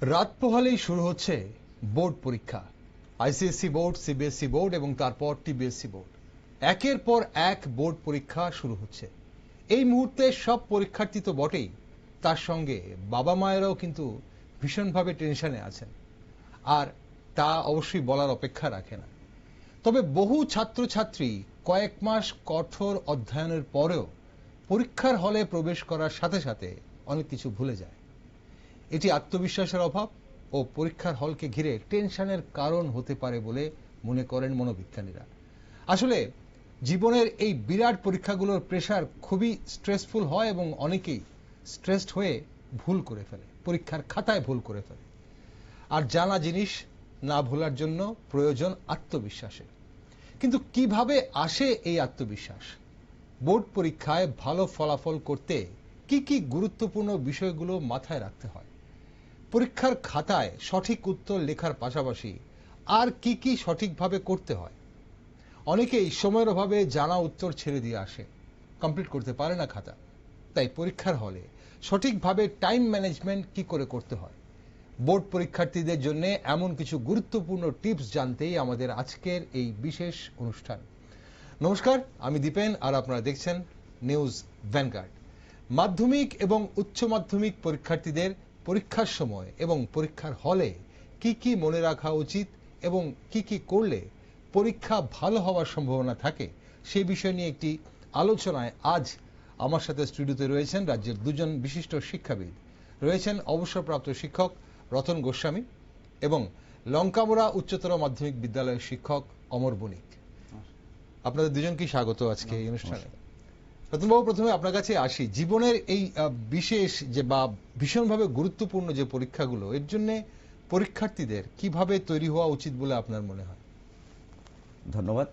রাত পোহালেই শুরু হচ্ছে বোর্ড পরীক্ষা। আইসিএসসি বোর্ড, সিবিএসই বোর্ড এবং তারপর টিবিএসসি বোর্ড, একের পর এক বোর্ড পরীক্ষা শুরু হচ্ছে। এই মুহূর্তে সব পরীক্ষার্থী তো বটেই, তার সঙ্গে বাবা মায়েরাও কিন্তু ভীষণভাবে টেনশনে আছেন। আর তা অবশ্যই বলার অপেক্ষা রাখে না। তবে বহু ছাত্রছাত্রী কয়েক মাস কঠোর অধ্যয়নের পরেও পরীক্ষার হলে প্রবেশ করার সাথে সাথে অনেক কিছু ভুলে যায়। এটি আত্মবিশ্বাসের অভাব ও পরীক্ষার হলকে ঘিরে টেনশনের কারণ হতে পারে বলে মনে করেন মনোবিজ্ঞানীরা। আসলে জীবনের এই বিরাট পরীক্ষাগুলোর প্রেশার খুবই স্ট্রেসফুল হয় এবং অনেকেই স্ট্রেসড হয়ে ভুল করে ফেলে, পরীক্ষার খাতায় ভুল করে ফেলে। আর জানা জিনিস না ভোলার জন্য প্রয়োজন আত্মবিশ্বাসের। কিন্তু কিভাবে আসে এই আত্মবিশ্বাস? বোর্ড পরীক্ষায় ভালো ফলাফল করতে কি কি গুরুত্বপূর্ণ বিষয়গুলো মাথায় রাখতে হয়? পরীক্ষার খাতায় সঠিক উত্তর লেখার পাশাপাশি আর কি কি সঠিকভাবে করতে হয়? অনেকেই সময়ের অভাবে জানা উত্তর ছেড়ে দিয়ে আসে, কমপ্লিট করতে পারে না খাতা। তাই পরীক্ষার হলে সঠিকভাবে টাইম ম্যানেজমেন্ট কি করে করতে হয়? বোর্ড পরীক্ষার্থীদের জন্য এমন কিছু গুরুত্বপূর্ণ টিপস জানতেই আমাদের আজকের এই বিশেষ অনুষ্ঠান। নমস্কার, আমি দীপেন আর আপনারা দেখছেন নিউজ ভ্যানগার্ড। মাধ্যমিক এবং উচ্চ মাধ্যমিক পরীক্ষার্থীদের পরীক্ষার সময় এবং পরীক্ষার হলে কি কি মনে রাখা উচিত এবং কি কি করলে পরীক্ষা ভালো হওয়ার সম্ভাবনা থাকে, সেই বিষয় নিয়ে একটি আলোচনায় আজ আমার সাথে স্টুডিওতে রয়েছেন রাজ্যের দুজন বিশিষ্ট শিক্ষাবিদ। রয়েছেন অবসরপ্রাপ্ত শিক্ষক রতন গোস্বামী এবং লঙ্কামোড়া উচ্চতর মাধ্যমিক বিদ্যালয়ের শিক্ষক অমর বণিক। আপনাদের দুজনকেই স্বাগত আজকে এই অনুষ্ঠানে। রতনবাবু, প্রথমে আপনার কাছে আসি। জীবনের এই বিশেষ যে বা ভীষণভাবে গুরুত্বপূর্ণ যে পরীক্ষাগুলো, এর জন্য পরীক্ষার্থীদের কিভাবে তৈরি হওয়া উচিত বলে আপনার মনে হয়? ধন্যবাদ।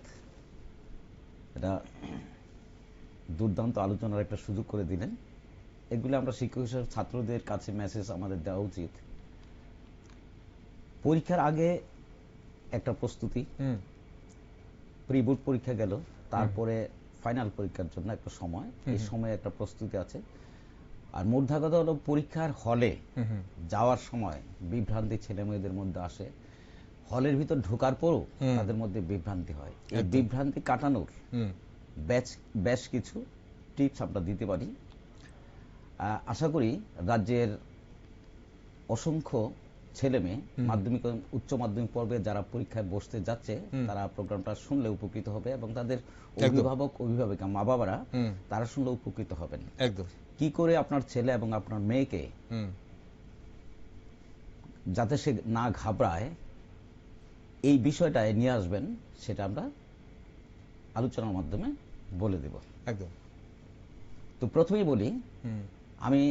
এটা দুর্দান্ত আলোচনার একটা সুযোগ করে দিলেন। এগুলো আমরা শিক্ষক হিসেবে ছাত্রদের কাছে মেসেজ আমাদের দেওয়া উচিত। পরীক্ষার আগে একটা প্রস্তুতি, প্রি বোর্ড পরীক্ষা গেল, তারপরে ফাইনাল পরীক্ষার জন্য একটা সময়, এই সময়ে একটা প্রস্তুতি আছে। আর মোদ্দা কথা হলো পরীক্ষার হলে যাওয়ার সময় বিভ্রান্তি ছেলে মেয়েদের মধ্যে আসে। হলের ভিতর ঢোকার পরও তাদের মধ্যে বিভ্রান্তি হয়। এই বিভ্রান্তি কাটানোর বেশ কিছু টিপস আমরা দিতে পারি। আশা করি রাজ্যের অসংখ্য ছেলে মেয়ে মাধ্যমিক এবং উচ্চ মাধ্যমিক পর্বে যারা পরীক্ষায় বসতে যাচ্ছে, তারা প্রোগ্রামটা শুনলে উপকৃত হবে এবং তাদের অভিভাবক অভিভাবিকা মা বাবারা তারা শুনলে উপকৃত হবেন। একদম। কি করে আপনার ছেলে এবং আপনার মেয়েকে যাতে সে না ঘাবড়ায় এই বিষয়টায় নিয়ে আসবেন, সেটা আমরা আলোচনার মাধ্যমে বলে দেব। একদম। তো প্রথমেই বলি, আমি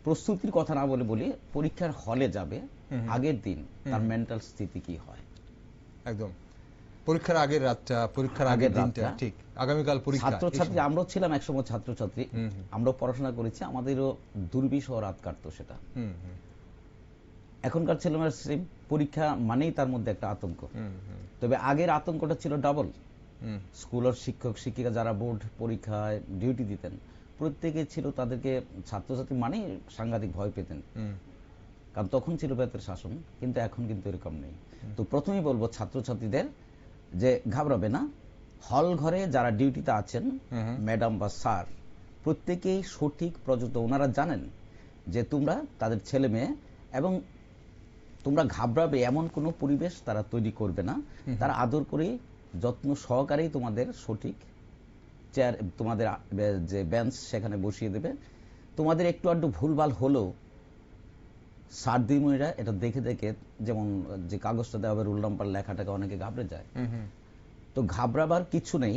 প্রস্তুতির কথা না বলে বলি পরীক্ষার হলে যাবে আগের দিন তার মেন্টাল স্থিতি কি হয়। একদম। পরীক্ষার আগের রাতটা, পরীক্ষার আগের দিনটা, ঠিক আগামীকাল পরীক্ষা। ছাত্রছাত্রী আমরাও ছিলাম একসময় ছাত্রছাত্রী, আমরাও পড়াশোনা করেছি, আমাদেরও দুর্বিষহ রাত কাটতো সেটা। এখনকার ছেলেমেয়েরা পরীক্ষা মানেই তার মধ্যে একটা আতঙ্ক। তবে আগের আতঙ্কটা ছিল ডাবল। স্কুলের শিক্ষক শিক্ষিকা যারা বোর্ড পরীক্ষায় ডিউটি দিতেন, প্রত্যেকে ছিল তাদেরকে ছাত্রছাত্রী মানেই সাংঘাতিক ভয় পেতেন, কারণ তখন ছিল বেতের শাসন। কিন্তু এখন কিন্তু এরকম নেই। তো প্রথমেই বলবো ছাত্রছাত্রীদের যে ঘাবড়াবে না। হল ঘরে যারা ডিউটিতে আছেন, ম্যাডাম বা স্যার, প্রত্যেকেই সঠিক প্রযুক্ত। ওনারা জানেন যে তোমরা তাদের ছেলে মেয়ে এবং তোমরা ঘাবড়াবে এমন কোনো পরিবেশ তারা তৈরি করবে না। তারা আদর করে যত্ন সহকারেই তোমাদের সঠিক চেয়ার, তোমাদের যে বেঞ্চ সেখানে বসিয়ে দেবে। তোমাদের একটু আধটু ভুলভাল হলেও স্যার দিদিমণিরা এটা দেখে দেখে, যেমন যে কাগজটা দেওয়া হবে রোল নাম্বার লেখাটাকে অনেকে ঘাবড়ে যায়। তো ঘাবড়াবার কিছু নেই।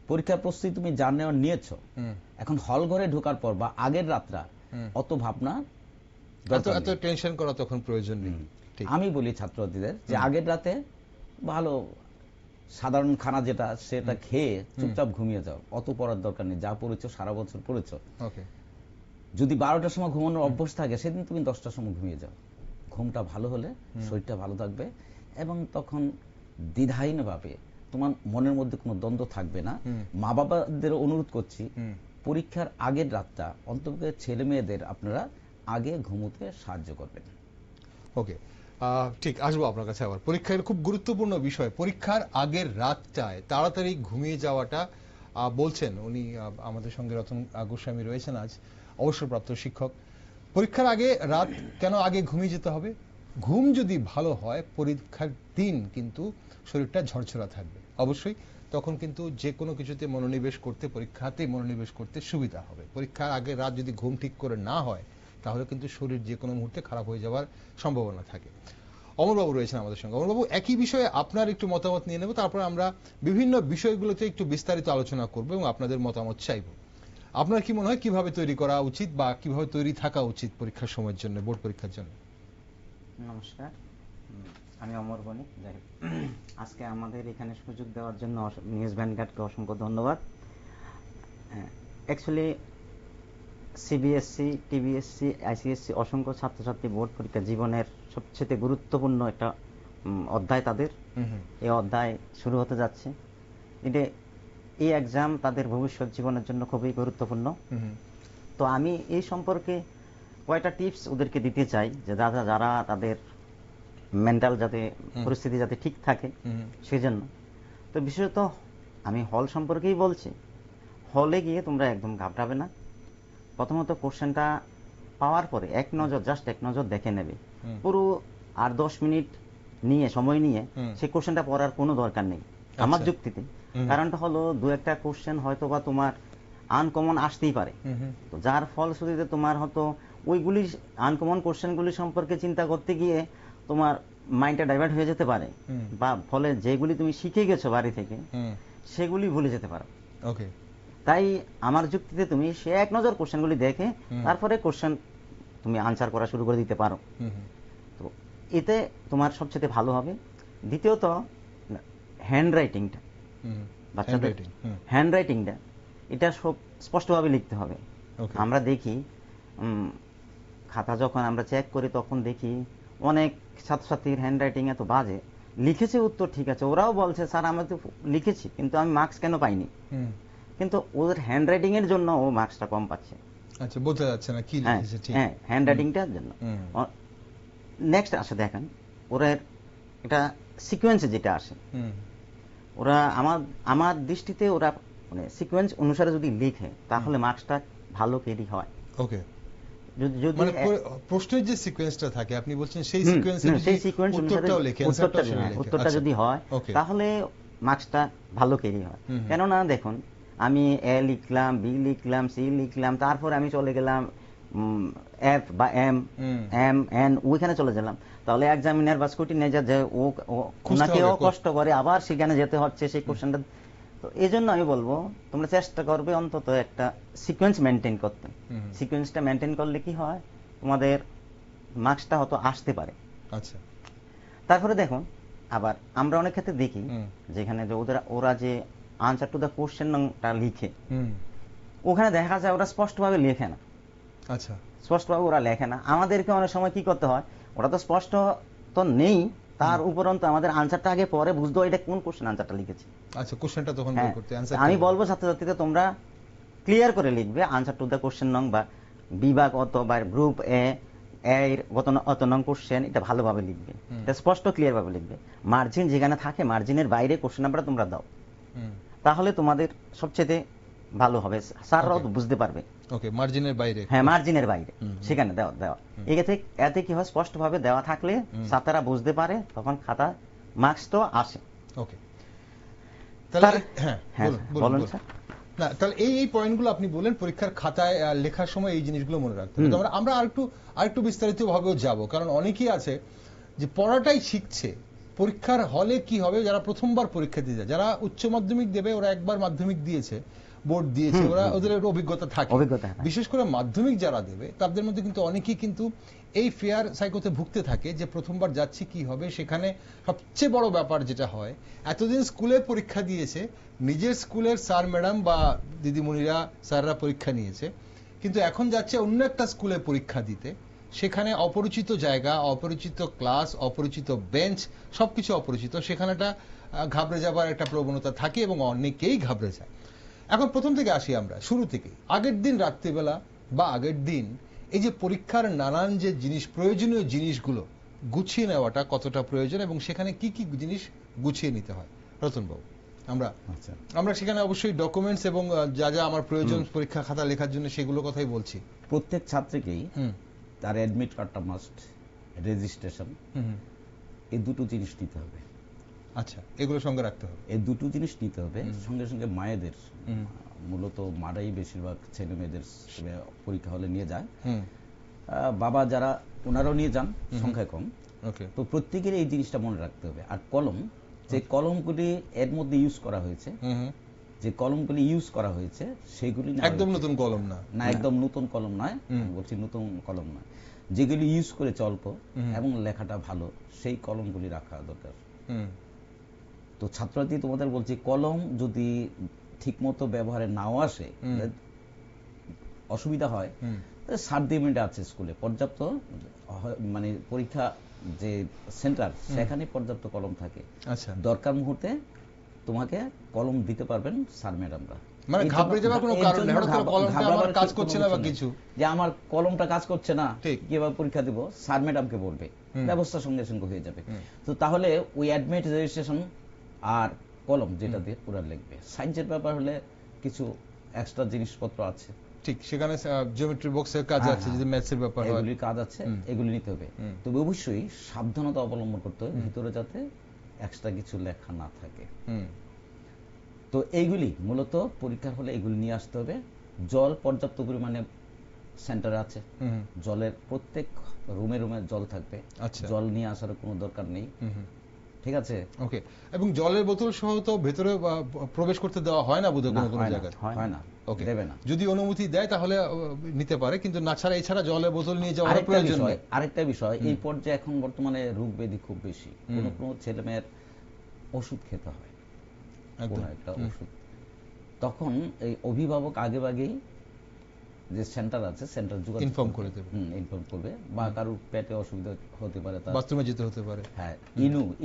পরীক্ষার প্রস্তুতি তুমি যা নেওয়ার নিয়েছো, এখন হল ঘরে ঢোকার পর বা আগের রাতটা অত ভাবনা, এত টেনশন করা তখন প্রয়োজন নেই। আমি বলি ছাত্রছাত্রীদের যে আগের রাতে ভালো সাধারণ খানা যেটা সেটা খেয়ে চুপচাপ ঘুমিয়ে যাও। অত পড়ার দরকার নেই, যা পড়েছো সারা বছর পড়েছো। যদি 12টার সময় ঘুমানোর অভ্যাস থাকে, সেদিন তুমি 10টার সময় ঘুমিয়ে যাও। ঘুমটা ভালো হলে শরীরটা ভালো থাকবে এবং তখন দ্বিধাহীন ভাবে তোমার মনের মধ্যে কোনো দ্বন্দ্ব থাকবে না। মা বাবাদের অনুরোধ করছি, পরীক্ষার আগের রাতটা অন্তত ছেলে মেয়েদের আপনারা আগে ঘুমোতে সাহায্য করবে। ওকে, ঠিক আসবো আপনার কাছে আবার। পরীক্ষার খুব গুরুত্বপূর্ণ বিষয়, পরীক্ষার আগের রাতটায় তাড়াতাড়ি ঘুমিয়ে যাওয়াটা বলছেন উনি, আমাদের সঙ্গে রতন গোস্বামী রয়েছেন আজ, অবসরপ্রাপ্ত শিক্ষক। পরীক্ষার আগে রাত কেন আগে ঘুমিয়ে যেতে হবে? ঘুম যদি ভালো হয় পরীক্ষার দিন কিন্তু শরীরটা ঝরঝরা থাকবে অবশ্যই, তখন কিন্তু যে কোনো কিছুতে মনোনিবেশ করতে, পরীক্ষাতে মনোনিবেশ করতে সুবিধা হবে। পরীক্ষার আগে রাত যদি ঘুম ঠিক করে না হয় তাহলে কিন্তু শরীর যে কোনো মুহূর্তে খারাপ হয়ে যাওয়ার সম্ভাবনা থাকে। অমরবাবু রয়েছেন আমাদের সঙ্গে। অমরবাবু, একই বিষয়ে আপনার একটু মতামত নিয়ে নেব, তারপর আমরা বিভিন্ন বিষয়গুলোতে একটু বিস্তারিত আলোচনা করব এবং আপনাদের মতামত চাইব। আপনার কি মনে হয় কিভাবে তৈরি করা উচিত বা কিভাবে তৈরি থাকা উচিত পরীক্ষার সময়ের জন্য, বোর্ড পরীক্ষার জন্য? নমস্কার, আমি অমর বণিক। আজকে আমাদের এখানে সুযোগ দেওয়ার জন্য নিউজ ভ্যানগার্ডকে অসংখ্য ধন্যবাদ। অ্যাকচুয়ালি সিবিএসসি, টিবিএসসি, আইসিএসসি অসংখ্য ছাত্রছাত্রী বোর্ড পরীক্ষা জীবনের সবচেয়ে গুরুত্বপূর্ণ একটা অধ্যায় তাদের। এই অধ্যায় শুরু হতে যাচ্ছে। এই এক্সাম তাদের ভবিষ্যৎ জীবনের জন্য খুবই গুরুত্বপূর্ণ। তো আমি এই সম্পর্কে কয়টা টিপস ওদেরকে দিতে চাই, যে যারা তাদের মেন্টাল যাতে পরিস্থিতি যাতে ঠিক থাকে সেই জন্য। তো বিশেষত আমি হল সম্পর্কেই বলছি। হলে গিয়ে তোমরা একদম ঘাবড়াবে না। প্রথমত কোশ্চেনটা পাওয়ার পরে জাস্ট এক নজর দেখে নেবে। পুরো 8-10 মিনিট নিয়ে সময় নিয়ে সেই কোশ্চেনটা পড়ার কোনো দরকার নেই আমার যুক্তিতে। কারণটা হলো, দু একটা কোশ্চেন হয়তো বা তোমার আনকমন আসতেই পারে, তো যার ফলশ্রুতিতে তোমার হয়তো ওইগুলি আনকমন কোশ্চেনগুলি সম্পর্কে চিন্তা করতে গিয়ে তোমার মাইন্ডটা ডাইভার্ট হয়ে যেতে পারে, বা ফলে যেগুলি তুমি শিখে গেছো বাড়ি থেকে সেগুলি ভুলে যেতে পারো। ওকে, তাই আমার যুক্তিতে তুমি সে এক নজর কোশ্চেনগুলি দেখে তারপরে কোশ্চেন তুমি আনসার করা শুরু করে দিতে পারো। তো এতে তোমার সবচেয়ে ভালো হবে। দ্বিতীয়ত হ্যান্ড রাইটিংটা, বাচ্চাদের হ্যান্ড রাইটিংটা এটা সব স্পষ্টভাবে লিখতে হবে। আমরা দেখি খাতা যখন আমরা চেক করি তখন দেখি অনেক ছাত্রছাত্রীর হ্যান্ড রাইটিং এত বাজে, লিখেছে উত্তর ঠিক আছে, ওরাও বলছে স্যার আমি তো লিখেছি কিন্তু আমি মার্কস কেন পাইনি, কিন্তু ওদের হ্যান্ড রাইটিং এর জন্য ও মার্কসটা কম পাচ্ছে। আচ্ছা, বোঝা যাচ্ছে না কি লিখেছে। ঠিক, হ্যাঁ, হ্যান্ড রাইটিংটার জন্য। নেক্সট আসে দেখেন ওরা এটা সিকোয়েন্সে যেটা আসে, ওরা আমার দৃষ্টিতে ওরা মানে সিকোয়েন্স অনুসারে যদি লিখে তাহলে মার্কসটা ভালো ক্যারি হয়। ওকে, মানে প্রশ্নের যে সিকোয়েন্সটা থাকে আপনি বলছেন সেই সিকোয়েন্স উত্তরটা যদি হয় তাহলে মার্কসটা ভালো ক্যারি হয়। কেননা দেখুন, আমি এ লিখলাম, বি লিখলাম, সি লিখলাম, তারপরে আমি চলে গেলাম এফ বা এম এন, ওইখানে চলে গেলাম, তাহলে এক্সামিনার বা স্কুটিনাইজার যে ওনাকেও কষ্ট করে আবার সেখানে যেতে হচ্ছে সেই কোশ্চেনটা। তো এই জন্য আমি বলবো তোমরা চেষ্টা করবে অন্তত একটা সিকোয়েন্স মেনটেন করতে। সিকোয়েন্সটা মেনটেন করলে কি হয়, তোমাদের মার্কসটা হয়তো আসতে পারে। আচ্ছা, তারপরে দেখুন আবার আমরা অনেক ক্ষেত্রে দেখি যেখানে যে ওরা যে আনসার টু দ্য কোশ্চেনটা লিখে ওখানে দেখা যায় ওরা স্পষ্টভাবে লেখে না। আচ্ছা, স্পষ্টভাবে ওরা লেখে না। আমাদেরকে অনেক সময় কি করতে হয়, ওরা তো স্পষ্ট তো নেই, তার উপরন্তু আমাদের আনসারটা আগে পরে বুঝতে হয় এটা কোন কোশ্চেন আনসারটা লিখেছে। আচ্ছা, কোশ্চেনটা তখন বের করতে আমি বলবো ছাত্রছাত্রীদের তোমরা ক্লিয়ার করে লিখবে আনসার টু দ্য কোশ্চেন নং বা বিভাগ অথবা গ্রুপ এর অত নং কোশ্চেন, এটা ভালোভাবে লিখবে, এটা স্পষ্ট ক্লিয়ার ভাবে লিখবে। মার্জিন যেখানে থাকে মার্জিনের বাইরে কোশ্চেন নাম্বারটা তোমরা দাও, তাহলে তোমাদের সবচেয়ে ভালো হবে, স্যাররাও বুঝতে পারবে। ওকে, মার্জিনের বাইরে, হ্যাঁ মার্জিনের বাইরে সেখানে দেওয়া। এতে কি হয়, স্পষ্টভাবে দেওয়া থাকলে ছাত্ররা বুঝতে পারে, তখন খাতা মার্কস তো আসে। ওকে, তাহলে হ্যাঁ বলুন স্যার। না, তাহলে এই পয়েন্টগুলো আপনি বলেন পরীক্ষার খাতায় লেখার সময় এই জিনিসগুলো মনে রাখতে হবে। আমরা আরেকটু বিস্তারিত ভাবেও যাব, কারণ অনেকেই আছে যে পড়াটাই শিখছে, পরীক্ষার হলে কি হবে, যারা প্রথমবার পরীক্ষা দিতে যায়, যারা উচ্চ মাধ্যমিক দেবে, ওরা একবার মাধ্যমিক দিয়েছে, বোর্ড দিয়েছে, ওদের অভিজ্ঞতা থাকে। বিশেষ করে মাধ্যমিক যারা দেবে তাদের মধ্যে কিন্তু অনেকেই কিন্তু এই ফেয়ার সাইকোতে ভুগতে থাকে যে প্রথমবার যাচ্ছি কি হবে। সেখানে সবচেয়ে বড় ব্যাপার যেটা হয়, এতদিন স্কুলে পরীক্ষা দিয়েছে, নিজের স্কুলের স্যার ম্যাডাম বা দিদিমণিরা স্যাররা পরীক্ষা নিয়েছে, কিন্তু এখন যাচ্ছে অন্য একটা স্কুলে পরীক্ষা দিতে, সেখানে অপরিচিত জায়গা, অপরিচিত ক্লাস, অপরিচিত বেঞ্চ, সবকিছু অপরিচিত, সেখানেটা ঘাবড়ে যাবার একটা প্রবণতা থাকে এবং অনেকেই ঘাবড়ে যায়। এখন প্রথম থেকে আসি আমরা, শুরু থেকে আগের দিন রাত্রিবেলা বা আগের দিন এই যে পরীক্ষার নানান যে জিনিস, প্রয়োজনীয় জিনিসগুলো গুছিয়ে নেওয়াটা কতটা প্রয়োজন এবং সেখানে কি কি জিনিস গুছিয়ে নিতে হয়? রতনবাবু, আমরা সেখানে অবশ্যই ডকুমেন্টস এবং যা যা আমার প্রয়োজন পরীক্ষা খাতা লেখার জন্য সেগুলো কথাই বলছি। প্রত্যেক ছাত্রীকেই তার অ্যাডমিট কার্ডটা মাস্ট, রেজিস্ট্রেশন, এই দুটো জিনিস নিতে হবে। আচ্ছা, এগুলো সঙ্গে রাখতে হবে। এই দুটো জিনিস নিতে হবে। সঙ্গে সঙ্গে মায়েদের, মূলত মারাই বেশিরভাগ ছেলে মেয়েদের পরীক্ষা হলে নিয়ে যায়, বাবা যারা ওনারাও নিয়ে যান, সংখ্যা কম। তো প্রত্যেকের এই জিনিসটা মনে রাখতে হবে। আর কলম, যে কলমগুলি এর মধ্যে ইউজ করা হয়েছে, যে কলমগুলি ইউজ করা হয়েছে সেগুলি একদম নতুন কলম না, না একদম নতুন কলম নয়, বলছি নতুন কলম নয়, যেগুলি ইউজ করেছে অল্প এবং লেখাটা ভালো, সেই কলমগুলি রাখা দরকার। তো ছাত্রছাত্রী তোমাদের বলছি, কলম যদি ঠিকমতো ব্যবহারে নাও আসে, অসুবিধা হয়, 7 মিনিট আছে স্কুলে পর্যাপ্ত, মানে পরীক্ষা যে সেন্টার সেখানে পর্যাপ্ত কলম থাকে। আচ্ছা, দরকার মুহূর্তে তোমাকে কলম দিতে পারবেন স্যার ম্যাডামরা। মানে ঘাবড়ে যাওয়ার কোনো কারণ নেই, হঠাৎ করে কলমটা আমার কাজ করছে না বা কিছু, যে আমার কলমটা কাজ করছে না, কিভাবে পরীক্ষা দেব, স্যার ম্যাডামকে বলবে, ব্যবস্থা সঙ্গে সঙ্গে হয়ে যাবে। তো তাহলে ওই অ্যাডমিট, রেজিস্ট্রেশন আর কলম যেটা দিয়ে পুরো লিখবে। সায়েন্সের ব্যাপার হলে কিছু এক্সট্রা জিনিসপত্র আছে, ঠিক সেখানে জিওমেট্রি বক্সের কাজ আছে, যদি ম্যাথসের ব্যাপার হয় এগুলির কাজ আছে, এগুলি নিতে হবে। তবে অবশ্যই সাবধানতা অবলম্বন করতে হবে, ভিতরে যাতে এক্সট্রা কিছু লেখা না থাকে। তো এইগুলি মূলত পরীক্ষার হলে এগুলি নিয়ে আসতে হবে। জল পর্যাপ্ত পরিমাণে সেন্টারে আছে, জলের প্রত্যেক রুমে রুমে জল থাকবে, জল নিয়ে আসার কোনো দরকার নেই, ঠিক আছে? ওকে। এবং জলের বোতল সহ তো ভেতরে প্রবেশ করতে দেওয়া হয় না বোধহয় কোনো কোনো জায়গায়, হয় না, ওকে, দেবে না। যদি অনুমতি দেয় তাহলে নিতে পারে, কিন্তু না ছাড়া এছাড়া জলের বোতল নিয়ে যাওয়ার প্রয়োজন নেই। আরেকটা বিষয়, এই পর্যায়ে এখন বর্তমানে রোগ ব্যাধি খুব বেশি, কোনো কোনো ছেলে মেয়ের ওষুধ খেতে হয়, কোনো একটা ওষুধ, তখন এই অভিভাবক আগেভাগেই যে সেন্টার আছে, সেন্টার যোগাযোগ ইনফর্ম করে দেবে, ইনফর্ম করবে। বা কারোর পেটে অসুবিধা হতে পারে, তার বাথরুমে যেতে হতে পারে, হ্যাঁ,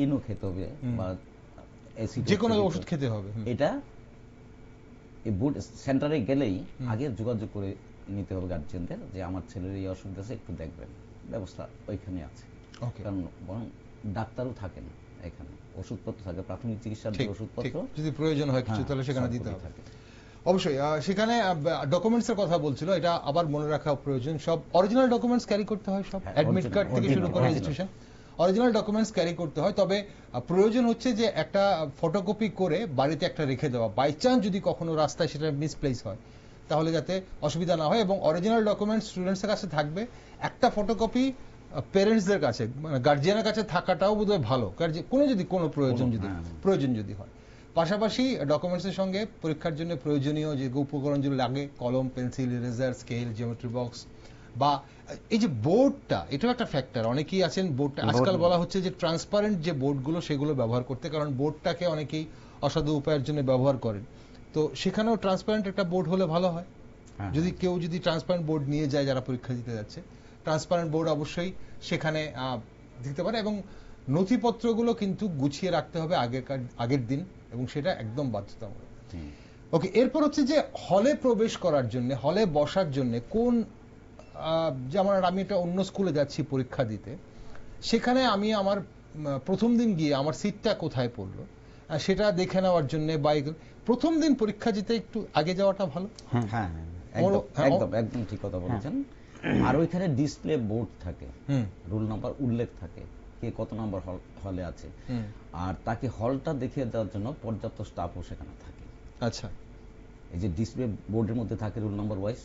ইনু খেতে হবে বা অ্যাসিড, যে কোনো ওষুধ খেতে হবে। এটা এই বুট সেন্টারে গেলেই আগে যোগাযোগ করে নিতে হবে গার্জিয়ানদের, যে আমার ছেলের এই অসুবিধা আছে, একটু দেখবেন, ব্যবস্থা ওইখানে আছে। কারণ বরং ডাক্তারও থাকেন এখানে, ওষুধপত্র থাকে, প্রাথমিক চিকিৎসার যে ওষুধপত্র যদি প্রয়োজন হয় কিছু তাহলে সেখানে দিতে হবে। অবশ্যই সেখানে ডকুমেন্টস এর কথা বলছিল, এটা আবার মনে রাখা প্রয়োজন। সব অরিজিনাল ডকুমেন্টস ক্যারি করতে হয়, সব অ্যাডমিট কার্ড থেকে শুরু করে রেজিস্ট্রেশন, অরিজিনাল ডকুমেন্টস ক্যারি করতে হয়। তবে প্রয়োজন হচ্ছে যে একটা ফটোকপি করে বাড়িতে একটা রেখে দেওয়া, বাই চান্স যদি কখনো রাস্তায় সেটা মিসপ্লেস হয় তাহলে যাতে অসুবিধা না হয়। এবং অরিজিনাল ডকুমেন্টস স্টুডেন্টসের কাছে থাকবে, একটা ফটোকপি প্যারেন্টসদের কাছে, মানে গার্জিয়ানের কাছে থাকাটাও বোধহয় ভালো, কোনো যদি কোনো প্রয়োজন যদি হয়। পাশাপাশি ডকুমেন্টসের সঙ্গে পরীক্ষার জন্য প্রয়োজনীয় যে উপকরণ যেগুলো লাগে, কলম, pencil, eraser, scale, geometry box, বা এই যে বোর্ডটা, এটাও একটা ফ্যাক্টর। অনেকেই আছেন বোর্ডটা, আজকাল বলা হচ্ছে যে ট্রান্সপারেন্ট যে বোর্ডগুলো সেগুলো ব্যবহার করতে, কারণ বোর্ডটাকে অনেকেই অসাধু উপায়ের জন্য ব্যবহার করেন। তো সেখানেও ট্রান্সপারেন্ট একটা বোর্ড হলে ভালো হয়। যদি কেউ যদি ট্রান্সপারেন্ট বোর্ড নিয়ে যায়, যারা পরীক্ষা দিতে যাচ্ছে, ট্রান্সপারেন্ট বোর্ড অবশ্যই সেখানে দিতে পারে। এবং নথিপত্রগুলো কিন্তু গুছিয়ে রাখতে হবে আগের দিন, এবং সেটা একদম বাধ্যতামূলক। ওকে, এরপর হচ্ছে যে হলে প্রবেশ করার জন্য, হলে বসার জন্য কোন, যেমন আমি একটা অন্য স্কুলে যাচ্ছি পরীক্ষা দিতে, সেখানে আমি আমার প্রথম দিন গিয়ে আমার সিটটা কোথায় পড়লো সেটা দেখে নেওয়ার জন্য, বা প্রথম দিন পরীক্ষা দিতে একটু আগে যাওয়াটা ভালো। হ্যাঁ, একদম ঠিক কথা বলেছেন। আর ওইখানে ডিসপ্লে বোর্ড থাকে, রোল নাম্বার উল্লেখ থাকে, কে কত নাম্বার হলে আছে, আর তাকে হলটা দেখিয়ে দেওয়ার জন্য পর্যাপ্ত স্টাফও সেখানে থাকে। আচ্ছা, এই যে ডিসপ্লে বোর্ডের মধ্যে থাকে roll number wise,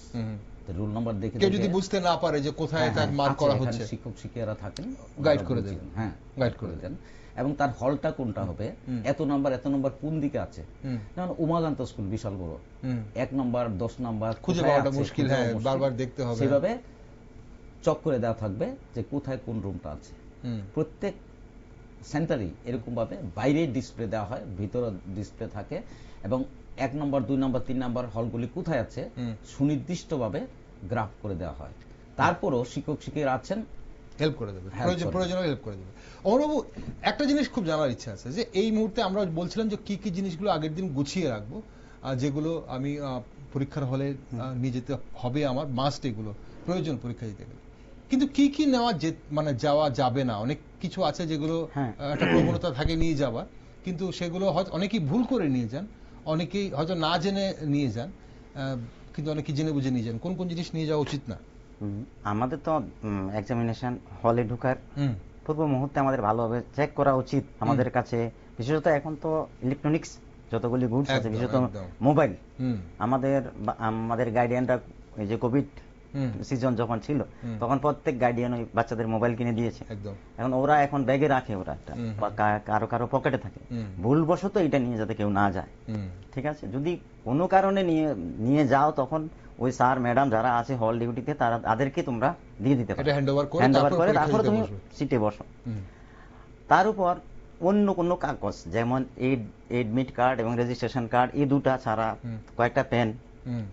roll number দেখে কেউ যদি বুঝতে না পারে যে কোথায় তার মার্ক করা হচ্ছে, শিক্ষক শিক্ষিকারা থাকেন, গাইড করে দেন। হ্যাঁ, গাইড করে দেন। এবং তার হলটা কোনটা হবে, এত নাম্বার কোন দিকে আছে। যেমন উমাকান্ত স্কুল বিশাল বড়, 1 নম্বর 10 নাম্বার খুঁজে পাওয়াটা মুশকিল, হ্যাঁ, বারবার দেখতে হবে। সেভাবে চক করে দেওয়া থাকবে যে কোথায় কোন রুমটা আছে। প্রত্যেক সেন্টারই এরকম ভাবে বাইরে ডিসপ্লে দেওয়া হয়, ভিতরে ডিসপ্লে থাকে, এবং 1 নম্বর 2 নম্বর 3 নম্বর হলগুলি কোথায় আছে সুনির্দিষ্টভাবে গ্রাফ করে দেওয়া হয়। তারপরও শিক্ষক শিক্ষিকারা আছেন, হেল্প করে দেবে, প্রয়োজনে হেল্প করে দেবে। অমরবাবু, একটা জিনিস খুব জানার ইচ্ছা আছে, যে এই মুহূর্তে আমরা বলছিলাম যে কি কি জিনিসগুলো আগের দিন গুছিয়ে রাখবো, যেগুলো আমি পরীক্ষার হলে নিয়ে যেতে হবে, আমার মাস্ট এগুলো প্রয়োজন পরীক্ষা দিতে গেলে। কিন্তু কি কি নেওয়া মানে যাওয়া যাবে না, অনেক কিছু আছে যেগুলো হ্যাঁ। একটা প্রবণতা থাকে নিয়ে যাওয়া, কিন্তু সেগুলো হয়তো অনেকেই ভুল করে নিয়ে যান, অনেকেই হয়তো না জেনে নিয়ে যান, কিন্তু অনেকেই জেনে বুঝে নিয়ে যান। কোন কোন জিনিস নিয়ে যাওয়া উচিত না? আমাদের তো এক্সামিনেশন হলে ঢোকার পূর্ব মুহূর্তে আমাদের ভালোভাবে চেক করা উচিত। আমাদের কাছে বিশেষত এখন তো ইলেকট্রনিক্স যতগুলি গুডস আছে, বিশেষত মোবাইল, আমাদের গাইডিয়ানরা এই যে কোভিড সিজন যখন ছিল তখন প্রত্যেক গাইডিয়ান ওই বাচ্চাদের মোবাইল কিনে দিয়েছে। এখন ওরা এখন ব্যাগে রাখে, ওরা একটা কারো কারো পকেটে থাকে। ভুলবশত এটা নিয়ে যাতে কেউ না যায়, ঠিক আছে? যদি কোনো কারণে নিয়ে যাও তখন ওই স্যার ম্যাডাম যারা আছে হল ডিউটিতে তাদেরকে তোমরা দিয়ে দিতে পারো, হ্যান্ডওভার করে তারপর তুমি সিটে বসো। তার উপর অন্য কোনো কাগজ যেমন এডমিট কার্ড এবং রেজিস্ট্রেশন কার্ড, এই দুটা ছাড়া কয়েকটা পেন,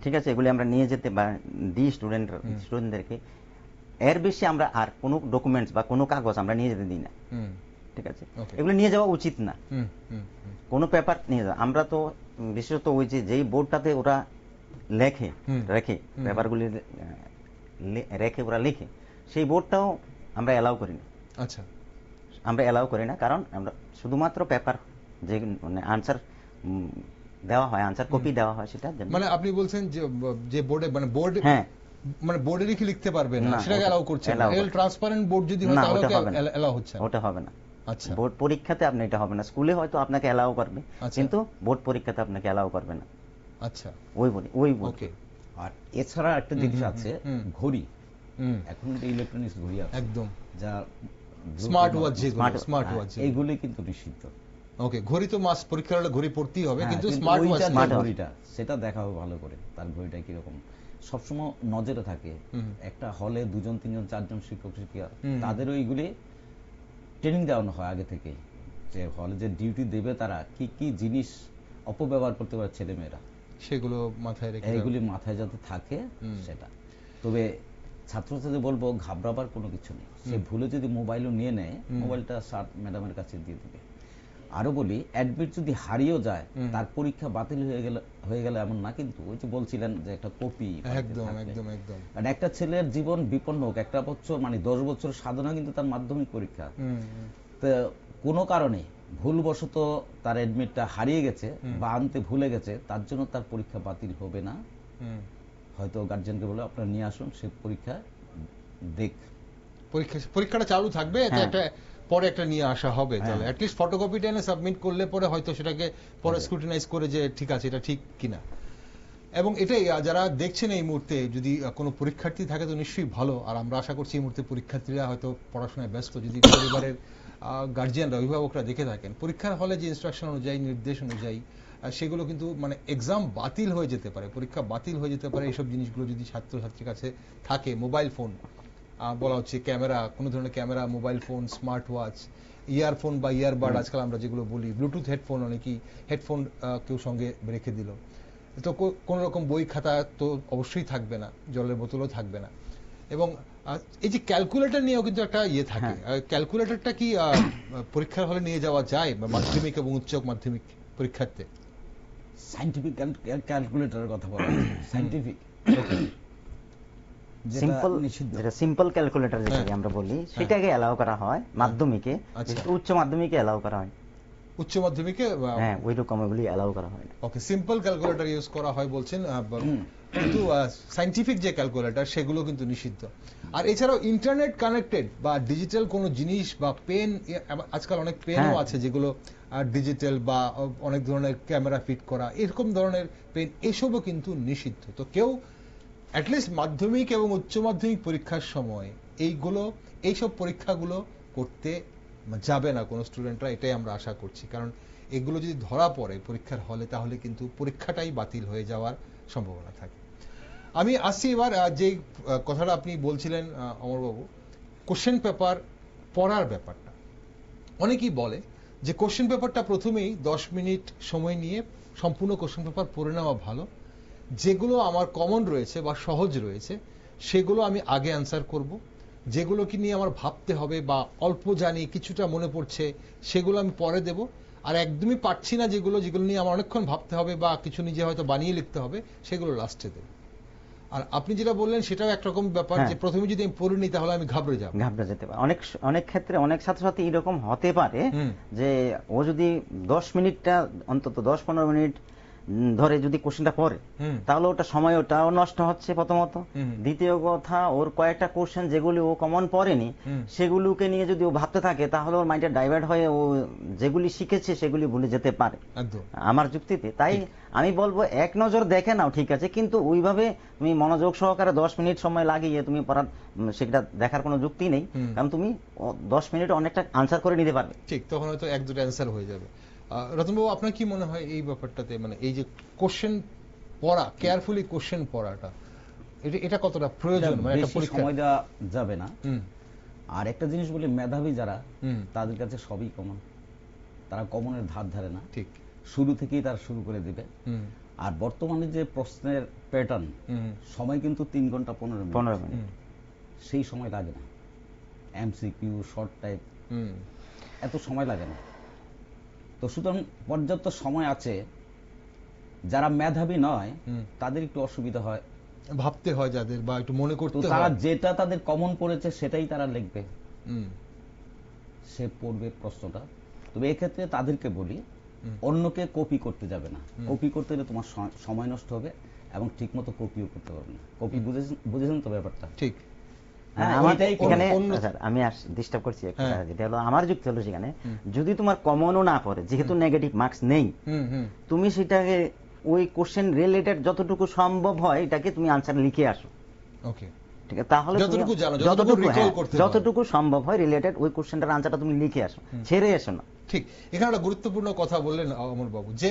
ঠিক আছে, এগুলি আমরা নিয়ে যেতে দিই স্টুডেন্টদেরকে। এর বেশি আমরা আর কোনো ডকুমেন্টস বা কোনো কাগজ আমরা নিয়ে যেতে দিই না, ঠিক আছে? এগুলো নিয়ে যাওয়া উচিত না, কোনো পেপার নিয়ে যাওয়া। আমরা তো বিশেষত ওই যেই বোর্ডটাতে ওরা রেখে পেপারগুলি রেখে ওরা লিখে, সেই বোর্ডটাও আমরা অ্যালাউ করি না। আচ্ছা, আমরা অ্যালাউ করি না, কারণ আমরা শুধুমাত্র পেপার যে মানে আনসার দেওয়া হয়, আনসার কপি দেওয়া হয়, সেটা মানে আপনি বলছেন যে বোর্ডে মানে বোর্ড, হ্যাঁ, মানে বোর্ডে লিখে লিখতে পারবে না, সেটাকে অ্যালাউ করছেন না। এল ট্রান্সপারেন্ট বোর্ড যদি হয় তাহলে অ্যালাউ হচ্ছে না, ওটা হবে না। আচ্ছা, বোর্ড পরীক্ষাতে আপনি এটা হবে না। স্কুলে হয়তো আপনাকে অ্যালাউ করবে, কিন্তু বোর্ড পরীক্ষাতে আপনাকে অ্যালাউ করবে না। আচ্ছা, ওই ওকে। আর এছাড়া একটা জিনিস আছে, ঘড়ি। এখন ইলেকট্রনিক্স ঘড়ি আছে একদম, যা স্মার্ট ওয়াচ, এইগুলি কিন্তু নিষিদ্ধ। ওকে, ঘড়ি তো মাস পরীক্ষার হলে ঘড়ি পড়তেই হবে, কিন্তু স্মার্ট ওয়াচ ঘড়িটা সেটা দেখাও ভালো করে, তার ঘড়িটা কিরকম সবসময় নজরে থাকে। একটা হলে 2জন 3জন 4জন শিক্ষক শিক্ষিকা, তাদের ওইগুলি ট্রেনিং দেওয়ানো হয় আগে থেকেই, যে হলে যে ডিউটি দেবে তারা কি কি জিনিস অপব্যবহার করতে পারে ছেলে মেয়েরা, সেগুলো মাথায় রেখে, এইগুলি মাথায় যাতে থাকে সেটা। তবে ছাত্রছাত্রীদের বলবো ঘাবড়াবার কোনো কিছু নেই। সে ভুলে যদি মোবাইলও নিয়ে নেয়, মোবাইলটা স্যার ম্যাডামের কাছে দিয়ে দিবে। আরো বলি, অ্যাডমিট যদি হারিয়েও যায়, তার পরীক্ষা বাতিল হয়ে গেল এমন না, কিন্তু ওই যে বলছিলেন যে একটা কপি, একদম একদম একদম, মানে একটা ছেলের জীবন বিপন্ন হোক, একটা বছর মানে 10 বছর সাধনা কিন্তু তার মাধ্যমিক পরীক্ষা, তো কোনো কারণে ভুলবশত তার অ্যাডমিটটা হারিয়ে গেছে বা আনতে ভুলে গেছে, তার জন্য তার পরীক্ষা বাতিল হবে না। হয়তো গার্জিয়ানকে বলে আপনারা নিয়ে আসুন, সে পরীক্ষা পরীক্ষাটা চালু থাকবে, একটা পরে একটা নিয়ে আসা হবে, তাহলে অ্যাট লিস্ট ফটোকপিটা এনে সাবমিট করলে পরে হয়তো সেটাকে পরে স্ক্রুটিনাইজ করে যে ঠিক আছে এটা ঠিক কিনা। এবং এটাই যারা দেখছেন এই মুহূর্তে যদি কোনো পরীক্ষার্থী থাকে তো নিশ্চয়ই ভালো, আর আমরা আশা করছি এই মুহূর্তে পরীক্ষার্থীরা হয়তো পড়াশোনায় ব্যস্ত, যদি পরিবারের গার্জিয়ানরা অভিভাবকরা দেখে থাকেন, পরীক্ষার হলে যে ইনস্ট্রাকশন অনুযায়ী নির্দেশ অনুযায়ী সেগুলো কিন্তু মানে এক্সাম বাতিল হয়ে যেতে পারে, পরীক্ষা বাতিল হয়ে যেতে পারে। এইসব জিনিসগুলো যদি ছাত্রছাত্রীর কাছে থাকে, মোবাইল ফোন বলা হচ্ছে, ক্যামেরা, কোনো ধরনের camera, mobile phone, smart watch, earphone বা ইয়ারবাড আজকাল আমরা যেগুলো বলি, ব্লুটুথ হেডফোন, অনেকেই হেডফোন কেউ সঙ্গে রেখে দিল, তো কোন রকম বই খাতা তো অবশ্যই থাকবে না, জলের বোতলও থাকবে না। এবং এই যে ক্যালকুলেটর নিয়েও কিন্তু একটা ইয়ে থাকে, ক্যালকুলেটরটা কি পরীক্ষার হলে নিয়ে যাওয়া যায় মাধ্যমিক এবং উচ্চ মাধ্যমিক পরীক্ষার্থে? সায়েন্টিফিক ক্যালকুলেটরের কথা বলা, সায়েন্টিফিক সিম্পল ক্যালকুলেটর যেটাকে আমরা বলি, সেটাকে অ্যালাউ করা হয় মাধ্যমিকে, উচ্চ মাধ্যমিকে অ্যালাউ করা হয়। উচ্চ মাধ্যমিকে হ্যাঁ ওই রকম এগুলি অ্যালাউ করা হয় না। ওকে, সিম্পল ক্যালকুলেটর ইউজ করা হয় বলছেন, কিন্তু সায়েন্টিফিক যে ক্যালকুলেটর সেগুলো কিন্তু নিষিদ্ধ। আর এছাড়াও ইন্টারনেট কানেক্টেড বা ডিজিটাল কোনো জিনিস বা পেন, আজকাল অনেক পেনও আছে যেগুলো ডিজিটাল বা অনেক ধরনের ক্যামেরা ফিট করা, এরকম ধরনের পেন, এসবও কিন্তু নিষিদ্ধ। তো কেউ অ্যাটলিস্ট মাধ্যমিক এবং উচ্চ মাধ্যমিক পরীক্ষার সময় এইসব পরীক্ষাগুলো করতে যাবে না কোনো স্টুডেন্টরা, এটাই আমরা আশা করছি। কারণ এগুলো যদি ধরা পড়ে পরীক্ষার হলে, তাহলে কিন্তু পরীক্ষাটাই বাতিল হয়ে যাওয়ার সম্ভাবনা থাকে। আমি আসছি এবার যে কথাটা আপনি বলছিলেন অমরবাবু, কোশ্চেন পেপার পড়ার ব্যাপারটা। অনেকেই বলে যে কোশ্চেন পেপারটা প্রথমেই 10 মিনিট সময় নিয়ে সম্পূর্ণ কোশ্চেন পেপার পড়ে নেওয়া ভালো, যেগুলো আমার কমন রয়েছে বা সহজ রয়েছে সেগুলো আমি আগে অ্যান্সার করব, যেগুলো কি নিয়ে আমার ভাবতে হবে বা অল্প জানি কিছুটা মনে পড়ছে সেগুলো আমি পরে দেব, আর একদমই পারছি না যেগুলো নিয়ে আমার অনেকক্ষণ ভাবতে হবে বা কিছু নিজে হয়তো বানিয়ে লিখতে হবে সেগুলো লাস্টে দেব। আর আপনি যেটা বললেন সেটাও একরকম ব্যাপার, হ্যাঁ। যে প্রথমে যদি আমি পড়িনি তাহলে আমি ঘাবড়ে যাব। ঘাবড়ে যেতে পারে। অনেক অনেক ক্ষেত্রে অনেক ছাত্রছাত্রী এরকম হতে পারে যে ও যদি 10 মিনিটটা অন্তত 10-15 মিনিট ধরে যদি কোশ্চেনটা পড়ে, তাহলে ওটা সময় ওটাও নষ্ট হচ্ছে প্রথমত। দ্বিতীয় কথা, ওর কয়েকটা কোশ্চেন যেগুলি ও কমন পড়েনি সেগুলোকে নিয়ে যদি ও ভাবতে থাকে, তাহলে ওর মাইন্ডে ডাইভার্ট হয়ে ও যেগুলি শিখেছে সেগুলি ভুলে যেতে পারে একদম। আমার যুক্তিতে। তাই আমি বলবো এক নজর দেখে নাও, ঠিক আছে, কিন্তু ওইভাবে তুমি মনোযোগ সহকারে 10 মিনিট সময় লাগিয়ে তুমি পড়ার সেটা দেখার কোনো যুক্তি নেই, কারণ তুমি 10 মিনিটে অনেকটা আনসার করে নিতে পারবে। ঠিক, তখন হয়তো এক দুটো অ্যান্সার হয়ে যাবে। রতনবাবু, আপনার কি মনে হয় এই ব্যাপারটাতে, মানে এই যে কোশ্চেন পড়া, কেয়ারফুলি কোশ্চেন পড়াটা, এটা কতটা প্রয়োজন? মানে একটা বেশি পরীক্ষা সময় দেওয়া যাবে না। আর একটা জিনিস বলি, মেধাবী যারা তাদের কাছে সবই কমন, তারা কমনের ধার ধারে না, ঠিক শুরু থেকেই তারা শুরু করে দিবে। আর বর্তমানে যে প্রশ্নের প্যাটার্ন, সময় কিন্তু 3 ঘন্টা 15 মিনিট, সেই সময় লাগে না। এমসিকিউ, শর্ট টাইপ, এত সময় লাগে না। তো সুতরাং পর্যাপ্ত সময় আছে। যারা মেধাবী নয় তাদের একটু অসুবিধা হয়, ভাবতে হয় যাদের, বা একটু মনে করতে তো হয়। তারা যেটা তাদের কমন পড়েছে সেটাই তারা লিখবে, সে পড়বে প্রশ্নটা। তবে এক্ষেত্রে তাদেরকে বলি, অন্যকে কপি করতে যাবে না। কপি করতে গেলে তোমার সময় নষ্ট হবে এবং ঠিক মতো কপিও করতে পারবে না। কপি বুঝেছেন তো ব্যাপারটা? ঠিক। এখানে আমি ডিস্টার্ব করছি একটা, যেটা হলো আমার যুক্তি হলো সেখানে যদি তোমার কমনও না পড়ে, যেহেতু নেগেটিভ মার্কস নেই, তুমি সেটাকে ওই কোশ্চেন রিলেটেড যতটুকু সম্ভব হয় এটাকে তুমি আনসার লিখে আসো। ওকে, ঠিক আছে, তাহলে যতটুকু জানো, যতটুকু সম্ভব হয় রিলেটেড ওই কোশ্চেনটার আনসারটা তুমি লিখে আসো, ছেড়ে এসো না। ঠিক। এখানে একটা গুরুত্বপূর্ণ কথা বললেন অমর বাবু, যে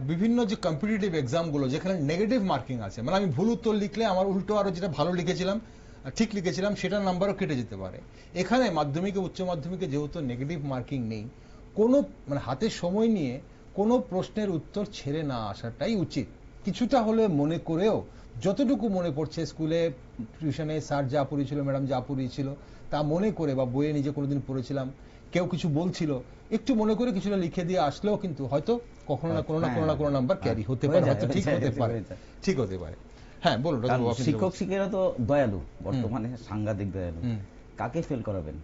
বিভিন্ন যে কম্পিটিটিভ এক্সাম গুলো যেখানে নেগেটিভ মার্কিং আছে, মানে আমি ভুল উত্তর লিখলে আমার উল্টো আরো যেটা ভালো লিখেছিলাম, ঠিক লিখেছিলাম, সেটার নাম্বারও কেটে যেতে পারে। এখানে মাধ্যমিকে, উচ্চ মাধ্যমিকে যেহেতু নেগেটিভ মার্কিং নেই, কোনো মানে হাতে সময় নিয়ে কোনো প্রশ্নের উত্তর ছেড়ে না আসাটাই উচিত। কিছুটা হলে মনে করেও, যতটুকু মনে পড়ছে, স্কুলে টিউশনে স্যার যা পড়িয়েছিল, ম্যাডাম যা পড়িয়েছিল তা মনে করে, বা বইয়ে নিজে কোনোদিন পড়েছিলাম, কেউ কিছু বলছিল, একটু মনে করে কিছুটা লিখে দিয়ে আসলেও কিন্তু হয়তো কখনো না কোনো নাম্বার ক্যারি হতে পারে, হয়তো ঠিক হতে পারে, ঠিক হতে পারে। হ্যাঁ, বলুন। শিক্ষক শিক্ষিকারা তো দয়ালু, বর্তমানে সাংঘাতিক দয়ালু। কাকে ফেল করাবেন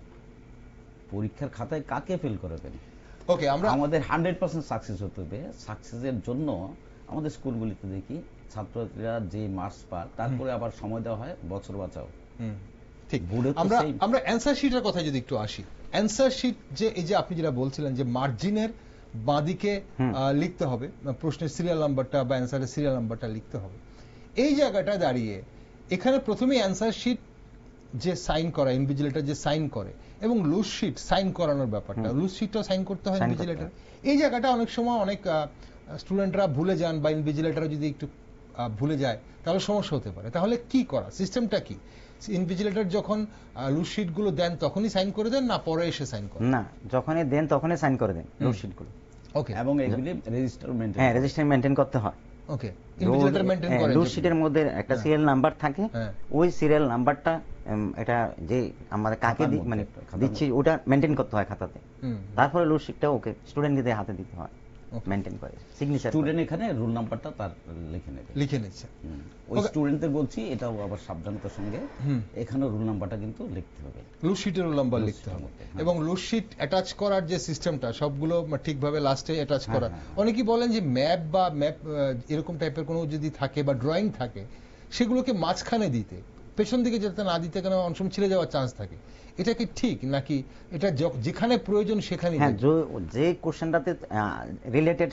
পরীক্ষার খাতায়, কাকে ফেল করাবেন? ওকে, আমরা আমাদের 100% সাকসেস হতে হবে। সাকসেসের জন্য আমাদের স্কুলগুলিতে দেখি ছাত্রছাত্রীরা যে মার্কস পায়, তারপরে আবার সময় দেওয়া হয় বছর বাঁচাও। ঠিক। আমরা অ্যান্সার শিটের কথা যদি একটু আসি, অ্যান্সার শিট যে এই যে আপনি যেটা বলছিলেন যে মার্জিনের বাঁদিকে লিখতে হবে প্রশ্নের সিরিয়াল নাম্বারটা বা অ্যান্সারের সিরিয়াল নাম্বারটা লিখতে হবে, এই জায়গাটা দাঁড়িয়ে এখানে প্রথমেই অ্যান্সার শিট যে সাইন করা, ইনভিজিলেটর যে সাইন করে, এবং লুজ শিট সাইন করানোর ব্যাপারটা, লুজ শিটটাও সাইন করতে হয় ইনভিজিলেটর। এই জায়গাটা অনেক সময় অনেক স্টুডেন্টরা ভুলে যান, বা ইনভিজিলেটর যদি একটু ভুলে যায় তাহলে সমস্যা হতে পারে। তাহলে কি করা, সিস্টেমটা কি? ইনভিজিলেটর যখন লুজ শিট গুলো দেন তখনই সাইন করে দেন, না পরে এসে সাইন করেন? না, যখনই দেন তখনই সাইন করে দেন লুজ শিট গুলো। ওকে, এবং এগুলি রেজিস্টার মেইনটেইন, হ্যাঁ, রেজিস্টার মেইনটেইন করতে হয়। ওকে, ইনভিজিলেটর মেইনটেইন করে। লুজ শিটের মধ্যে একটা সিরিয়াল নাম্বার থাকে, ওই সিরিয়াল নাম্বারটা এটা যে আমরা কাকে মানে দিচ্ছি ওটা মেইনটেইন করতে হয় খাতাতে। তারপরে লুজ শিটটা ওকে স্টুডেন্টদের হাতে দিতে হয়, মেইনটেইন করে সিগনেচার। স্টুডেন্ট এখানে রোল নাম্বারটা তার লিখে নিচ্ছে। ওই স্টুডেন্টদের বলছি, এটাও আবার সাবধানতার সঙ্গে এখানে রোল নাম্বারটা কিন্তু লিখতে হবে, লুজ শিটের রোল নাম্বার লিখতে হবে। এবং লুজ শিট অ্যাটাচ করার যে সিস্টেমটা, সবগুলো ঠিকভাবে লাস্টে অ্যাটাচ করা। অনেকেই বলেন যে ম্যাপ বা ম্যাপ এরকম টাইপের কোনো যদি থাকে বা ড্রয়িং থাকে, সেগুলোকে মাঝখানে দিতে, পেছন দিকে যাতে না দিতে, কেন অনেক সময় ছিঁড়ে যাওয়ার চান্স থাকে। এটা কি ঠিক, নাকি এটা যেখানে প্রয়োজন সেখানে? হ্যাঁ, যে কোশ্চেনটাতে রিলেটেড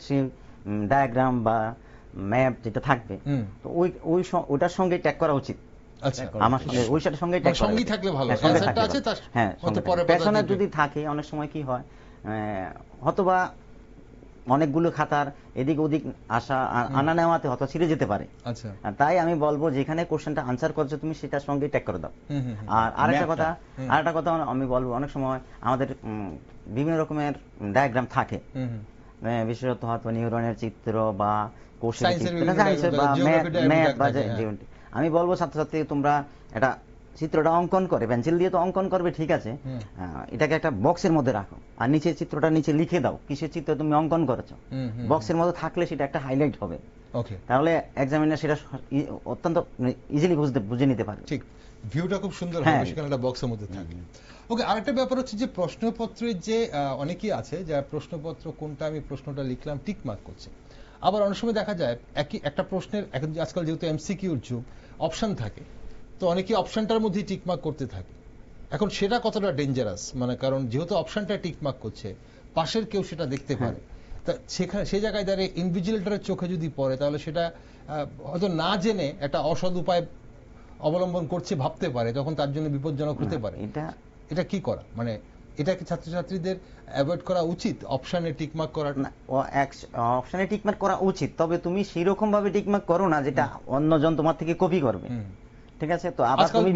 ডায়াগ্রাম বা ম্যাপ যেটা থাকবে, তো ওইটার সঙ্গে ট্যাগ করা উচিত। আচ্ছা, আমার সঙ্গে ওইটার সঙ্গে ট্যাগ সঙ্গী থাকলে ভালো। অ্যানসারটা আছে তার, হ্যাঁ, হয়তো পরে পেছনে যদি থাকে, অনেক সময় কি হয়, হয়তোবা অনেকগুলো খাতার এদিক ওদিক আসা আনা নেওয়াতে হয়তো ছিঁড়ে যেতে পারে। আচ্ছা, তাই আমি বলবো যেখানে কোশ্চেনটা আনসার করছো তুমি সেটার সঙ্গে ট্যাগ করে দাও। আর আরেকটা কথা আমি বলবো, অনেক সময় আমাদের বিভিন্ন রকমের ডায়াগ্রাম থাকে, বিশেষত হয়তো নিউরনের চিত্র বা কোষের চিত্র বা ম্যাপ বা আমি বলবো ছাত্রছাত্রী তোমরা এটা চিত্রটা অঙ্কন করে, পেন্সিল দিয়ে তো অঙ্কন করবে, ঠিক আছে, এটাকে একটা বক্সের মধ্যে রাখো, আর নিচে চিত্রটা নিচে লিখে দাও কিসের চিত্র তুমি অঙ্কন করেছো। বক্সের মধ্যে থাকলে সেটা একটা হাইলাইট হবে, ওকে, তাহলে এক্সামিনার সেটা অত্যন্ত ইজিলি বুঝে নিতে পারে। ঠিক, ভিউটা খুব সুন্দর হ্যাঁ। হবে সেখানে একটা বক্সের মধ্যে থাকে। ওকে, আরেকটা ব্যাপার হচ্ছে যে প্রশ্নপত্রের যে অনেকেই আছে যারা প্রশ্নপত্র কোনটা আমি প্রশ্নটা লিখলাম টিক মার্ক করছে, আবার অনেক সময় দেখা যায় একই একটা প্রশ্নের আজকাল যেহেতু এমসিকিউর যুগ অপশন থাকে, তো অনেকেই অপশনটার মধ্যেই টিক মার্ক করতে থাকে। এখন সেটা কতটা ডেঞ্জারাস, মানে কারণ যেহেতু অপশনটা টিক মার্ক করছে পাশের কেউ সেটা দেখতে পারে, তা সেখানে সেই জায়গায় দাঁড়িয়ে ইনভিজিলেটরের চোখে যদি পড়ে তাহলে সেটা হয়তো না জেনে একটা অসৎ উপায় অবলম্বন করছে ভাবতে পারে, তখন তার জন্য বিপজ্জনক হতে পারে। এটা কি করা, মানে এটা কি ছাত্রছাত্রীদের অ্যাভয়েড করা উচিত অপশনে টিকমার্ক করা? না, অপশনে টিকমার্ক করা উচিত, তবে তুমি সেরকম ভাবে টিকমার্ক করো না যেটা অন্যজন তোমার থেকে কপি করবে। ঠিক আছে, তো আবার তুমি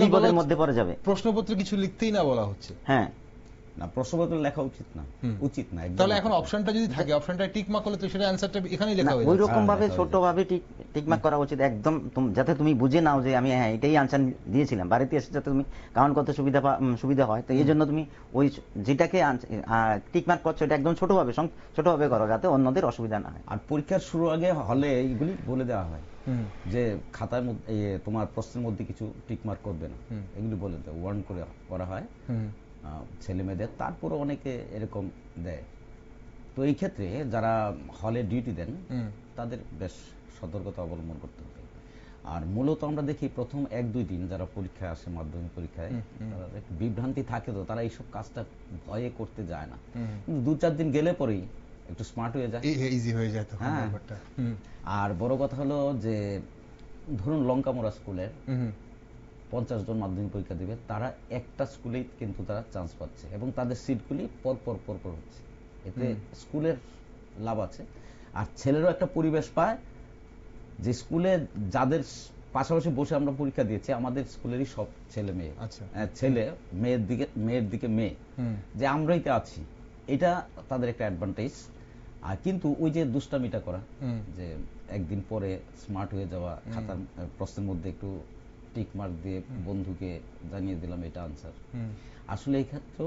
বিপদের মধ্যে পড়ে যাবে। প্রশ্নপত্রে কিছু লিখতেই না বলা হচ্ছে। হ্যাঁ, না, প্রশ্নপত্র লেখা উচিত না, তাহলে এখন অপশনটা যদি থাকে, অপশনটা টিক মার্ক করলে তো সেটা অ্যানসারটা এখানেই লেখা হয়ে যাবে। ওই রকম ভাবে ছোটভাবে টিকমার্ক করা উচিত একদম, যাতে তুমি বুঝে নাও যে আমি হ্যাঁ এটাই আনসার দিয়েছিলাম, বাড়িতে এসে যাতে তুমি কাউন্ট করতে সুবিধা হয়। তো এই জন্য তুমি ওই যেটাকে টিকমার্ক করছো এটা একদম ছোটভাবে করো, যাতে অন্যদের অসুবিধা না হয়। আর পরীক্ষার শুরু আগে হলে এইগুলি বলে দেওয়া হয় যে খাতার মধ্যে তোমার প্রশ্নের মধ্যে কিছু টিকমার্ক করবে না, এগুলি বলে দেয়, ওয়ার্ন করা হয় ছেলে মেয়েদের। তারপরে অনেকে এরকম দেয়। তো এই ক্ষেত্রে যারা হলে ডিউটি দেন তাদের বেশ সতর্কতা অবলম্বন করতে হবে। আর মূলত আমরা দেখি প্রথম 1-2 দিন যারা পরীক্ষায় আসে, মাধ্যমিক পরীক্ষায়, তারা বিভ্রান্তি থাকে, তো তারা এইসব কাজটা ভয়ে করতে যায় না, কিন্তু 2-4 দিন গেলে পরেই একটু স্মার্ট হয়ে যায়, ইজি হয়ে যায়। হ্যাঁ। আর বড় কথা হলো যে ধরুন লঙ্কামোড়া স্কুলের 50 জন মাধ্যমিক পরীক্ষা দিবে, তারা একটা স্কুলেই কিন্তু তারা চান্স পাচ্ছে এবং তাদের সিটগুলি পরপর হচ্ছে। এতে স্কুলের লাভ আছে, আর ছেলেরও একটা পরিবেশ পায় যে স্কুলে যাদের পাশাপাশি বসে আমরা পরীক্ষা দিয়েছি আমাদের স্কুলেরই সব ছেলে মেয়ে, ছেলে মেয়ের দিকে মেয়ে, যে আমরাই তো আছি, এটা তাদের একটা অ্যাডভান্টেজ। আর কিন্তু ওই যে দুষ্টামিটা করা, যে একদিন পরে স্মার্ট হয়ে যাওয়া, খাতার প্রশ্নের মধ্যে একটু টিক মার্ক দিয়ে বন্ধুকে জানিয়ে দিলাম এটা আনসার, আসলে এই ক্ষেত্রে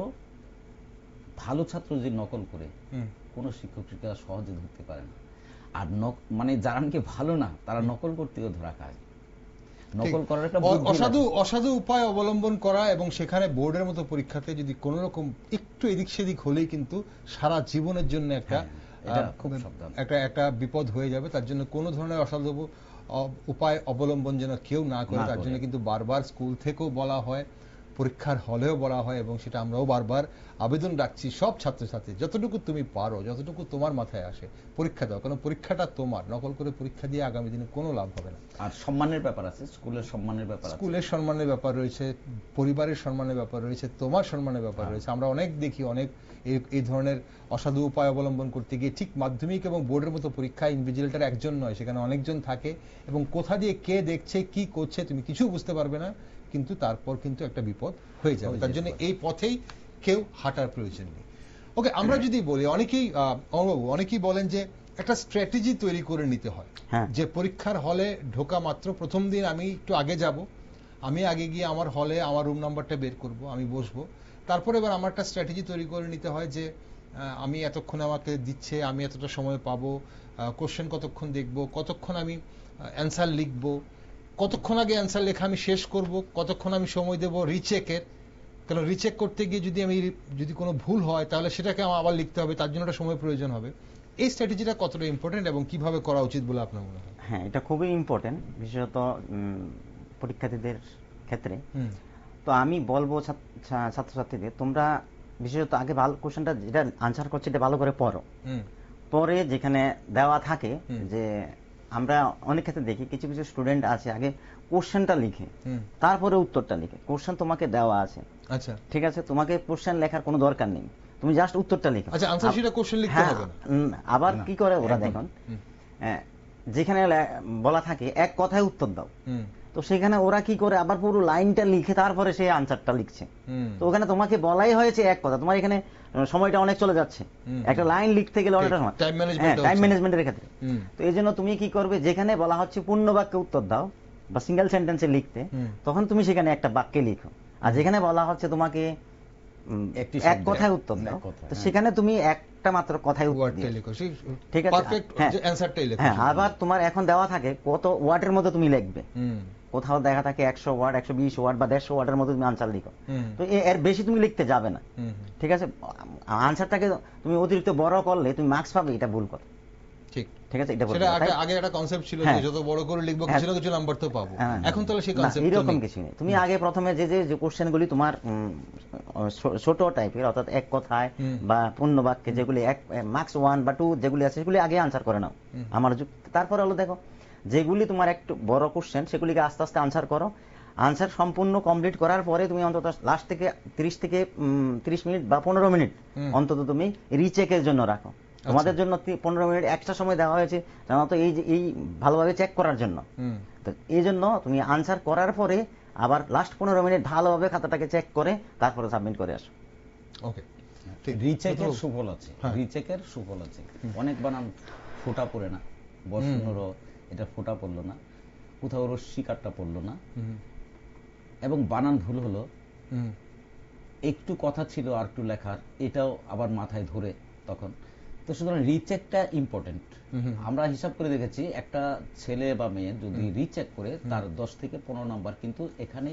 ভালো ছাত্র যে নকল করে কোন শিক্ষক শিক্ষিকা সহজে ধরতে পারে না। আর মানে যারা নাকি ভালো না তারা নকল করতেও ধরা খায়। নকল করার একটা অসাধু উপায় অবলম্বন করা, এবং সেখানে বোর্ডের মতো পরীক্ষাতে যদি কোন রকম একটু এদিক সেদিক হলেই কিন্তু সারা জীবনের জন্য একটা বিপদ হয়ে যাবে। তার জন্য কোনো ধরনের অসাধু উপায় অবলম্বন যেন কেউ না করে, তার জন্য কিন্তু বারবার স্কুল থেকেও বলা হয়, পরীক্ষার হলেও বলা হয়, এবং সেটা আমরাও বারবার আবেদন রাখছি সব ছাত্রছাত্রী, যতটুকু তুমি পারো, যতটুকু তোমার মাথায় আসে পরীক্ষা দাও, কারণ পরীক্ষাটা তোমার, নকল করে পরীক্ষা দিয়ে আগামী দিনে কোনো লাভ হবে না। আর সম্মানের ব্যাপার আছে, স্কুলের সম্মানের ব্যাপার রয়েছে, পরিবারের সম্মানের ব্যাপার রয়েছে, তোমার সম্মানের ব্যাপার রয়েছে। আমরা অনেক দেখি, অনেক এই ধরনের অসাধু উপায় অবলম্বন করতে গিয়ে ঠিক মাধ্যমিক এবং বোর্ডের মতো পরীক্ষায় ইনভিজিলেটর একজন নয়, সেখানে অনেকজন থাকে, এবং কোথা দিয়ে কে দেখছে কি করছে তুমি কিছু বুঝতে পারবে না, কিন্তু তারপর কিন্তু একটা বিপদ হয়ে যাবে। তার জন্য এই পথেই কেউ হাঁটার প্রয়োজন নেই। ওকে, আমরা যদি বলি, অনেকেই বলেন যে একটা স্ট্র্যাটেজি তৈরি করে নিতে হয়, যে পরীক্ষার হলে ঢোকা মাত্র প্রথম দিন আমি একটু আগে যাব, আমি আগে গিয়ে আমার হলে আমার রুম নাম্বারটা বের করব, আমি বসবো, তারপরে এবার আমার একটা স্ট্র্যাটেজি তৈরি করে নিতে হয় যে আমি এতক্ষণ আমাকে দিচ্ছে, আমি এতটা সময় পাবো, কোশ্চেন কতক্ষণ দেখব, কতক্ষণ আমি অ্যান্সার লিখব, কতক্ষণ আগে অ্যান্সার লেখা আমি শেষ করব, কতক্ষণ আমি সময় দেব রিচেকের, কারণ রিচেক করতে গিয়ে যদি কোনো ভুল হয় তাহলে সেটাকে আমার আবার লিখতে হবে, তার জন্য একটা সময় প্রয়োজন হবে। এই স্ট্র্যাটেজিটা কতটা ইম্পর্টেন্ট এবং কিভাবে করা উচিত বলে আপনার মনে হয়? হ্যাঁ, এটা খুবই ইম্পর্টেন্ট, বিশেষত পরীক্ষার্থীদের ক্ষেত্রে। তো আমি বলবো ছাত্রছাত্রীদের, তোমরা বিশেষত আগে ভালো কোশ্চেনটা যেটা আনসার করছে এটা ভালো করে পড়ো, পরে যেখানে দেওয়া থাকে, যে আমরা অনেক ক্ষেত্রে দেখি কিছু কিছু স্টুডেন্ট আছে আগে কোশ্চেনটা লিখে তারপরে উত্তরটা লিখে। কোশ্চেন তোমাকে দেওয়া আছে, আচ্ছা ঠিক আছে, তোমাকে কোশ্চেন লেখার কোনো দরকার নেই, তুমি জাস্ট উত্তরটা লিখো। আচ্ছা, আনসার শিটে কোশ্চেন লিখতে হবে না। আবার কি করে ওরা, দেখুন যেখানে বলা থাকে এক কথায় উত্তর দাও, তো সেখানে ওরা কি করে আবার পুরো লাইনটা লিখে তারপরে সেই আনসারটা লিখছে। তো ওখানে তোমাকে বলাই হয়েছে এক কথা, তোমার এখানে সময়টা অনেক চলে যাচ্ছে, একটা লাইন লিখতে গেলে অনেকটা সময়, টাইম ম্যানেজমেন্টের ক্ষেত্রে। তো এই জন্য তুমি কি করবে, যেখানে বলা হচ্ছে পূর্ণ বাক্যে উত্তর দাও বা সিঙ্গেল সেন্টেন্সে লিখতে, তখন তুমি সেখানে একটা বাক্যে লিখো। আর যেখানে বলা হচ্ছে তোমাকে একটি এক শব্দে কথায় উত্তর দাও, এক কথায়, তো হ্যাঁ। সেখানে তুমি একটা মাত্র কথায় উত্তর দিয়েছো। ওয়ার্ডটাই লেখো, সেই ঠিক আছে, পারফেক্ট হ্যাঁ। যে অ্যানসারটাই লেখো। হ্যাঁ, আবার তোমার এখন দেওয়া থাকে কত ওয়ার্ডের মধ্যে তুমি লিখবে। হুম কোথাও দেখা থাকে 100 ওয়ার্ড, 120 ওয়ার্ড বা 150 ওয়ার্ডের মধ্যে তুমি আনসার লিখো। হুম তো এর বেশি তুমি লিখতে যাবে না। হুম ঠিক আছে, আনসারটাকে তুমি অতিরিক্ত বড় করলে তুমি মার্কস পাবে, এটা ভুল কথা। ঠিক। ঠিক আছে, এটা সেটা বলতে আগে একটা কনসেপ্ট ছিল যে হ্যাঁ। যত বড় করে লিখবো হ্যাঁ। কিছু না কিছু নাম্বার তো পাবো। হ্যাঁ, এখন তাহলে সেই না, কনসেপ্ট এরকম কিছু নেই। তুমি আগে প্রথমে যে কোশ্চেনগুলি তোমার ছোট টাইপের, অর্থাৎ এক কথায় বা পূর্ণ বাক্যে যেগুলি মার্কস 1 বা 2 যেগুলি আছে সেগুলি আগে আনসার করে নাও আমার যুক্তি। তারপরে হলো দেখো যেগুলি তোমার একটু বড় কোশ্চেন সেগুলিকে আস্তে আস্তে আনসার করো। আনসার সম্পূর্ণ কমপ্লিট করার পরে তুমি অন্তত লাস্ট থেকে 30 মিনিট বা 15 মিনিট অন্তত তুমি রিচেকের জন্য রাখো। তোমাদের জন্য 15 মিনিট এক্সট্রা সময় দেওয়া হয়েছে সাধারণত এই ভালোভাবে চেক করার জন্য। তো এই জন্য তুমি আনসার করার পরে আবার লাস্ট 15 মিনিট ভালোভাবে খাতাটাকে চেক করে তারপরে সাবমিট করে আসো। ওকে, রিচেকের সুফল আছে, হ্যাঁ। রিচেকের সুফল আছে। অনেক বানান ফোঁটা পড়ে না, বর্ষণেরও এটা ফোঁটা পড়লো না, কোথাও রশ্মিকারটা পড়লো না, এবং বানান ভুল হলো, একটু কথা ছিল আর একটু লেখার, এটাও আবার মাথায় ধরে তখন। তো সুতরাং রিচেকটা ইম্পর্টেন্ট। আমরা হিসাব করে দেখেছি একটা ছেলে বা মেয়ে যদি রিচেক করে তার 10 থেকে 15 নাম্বার কিন্তু এখানে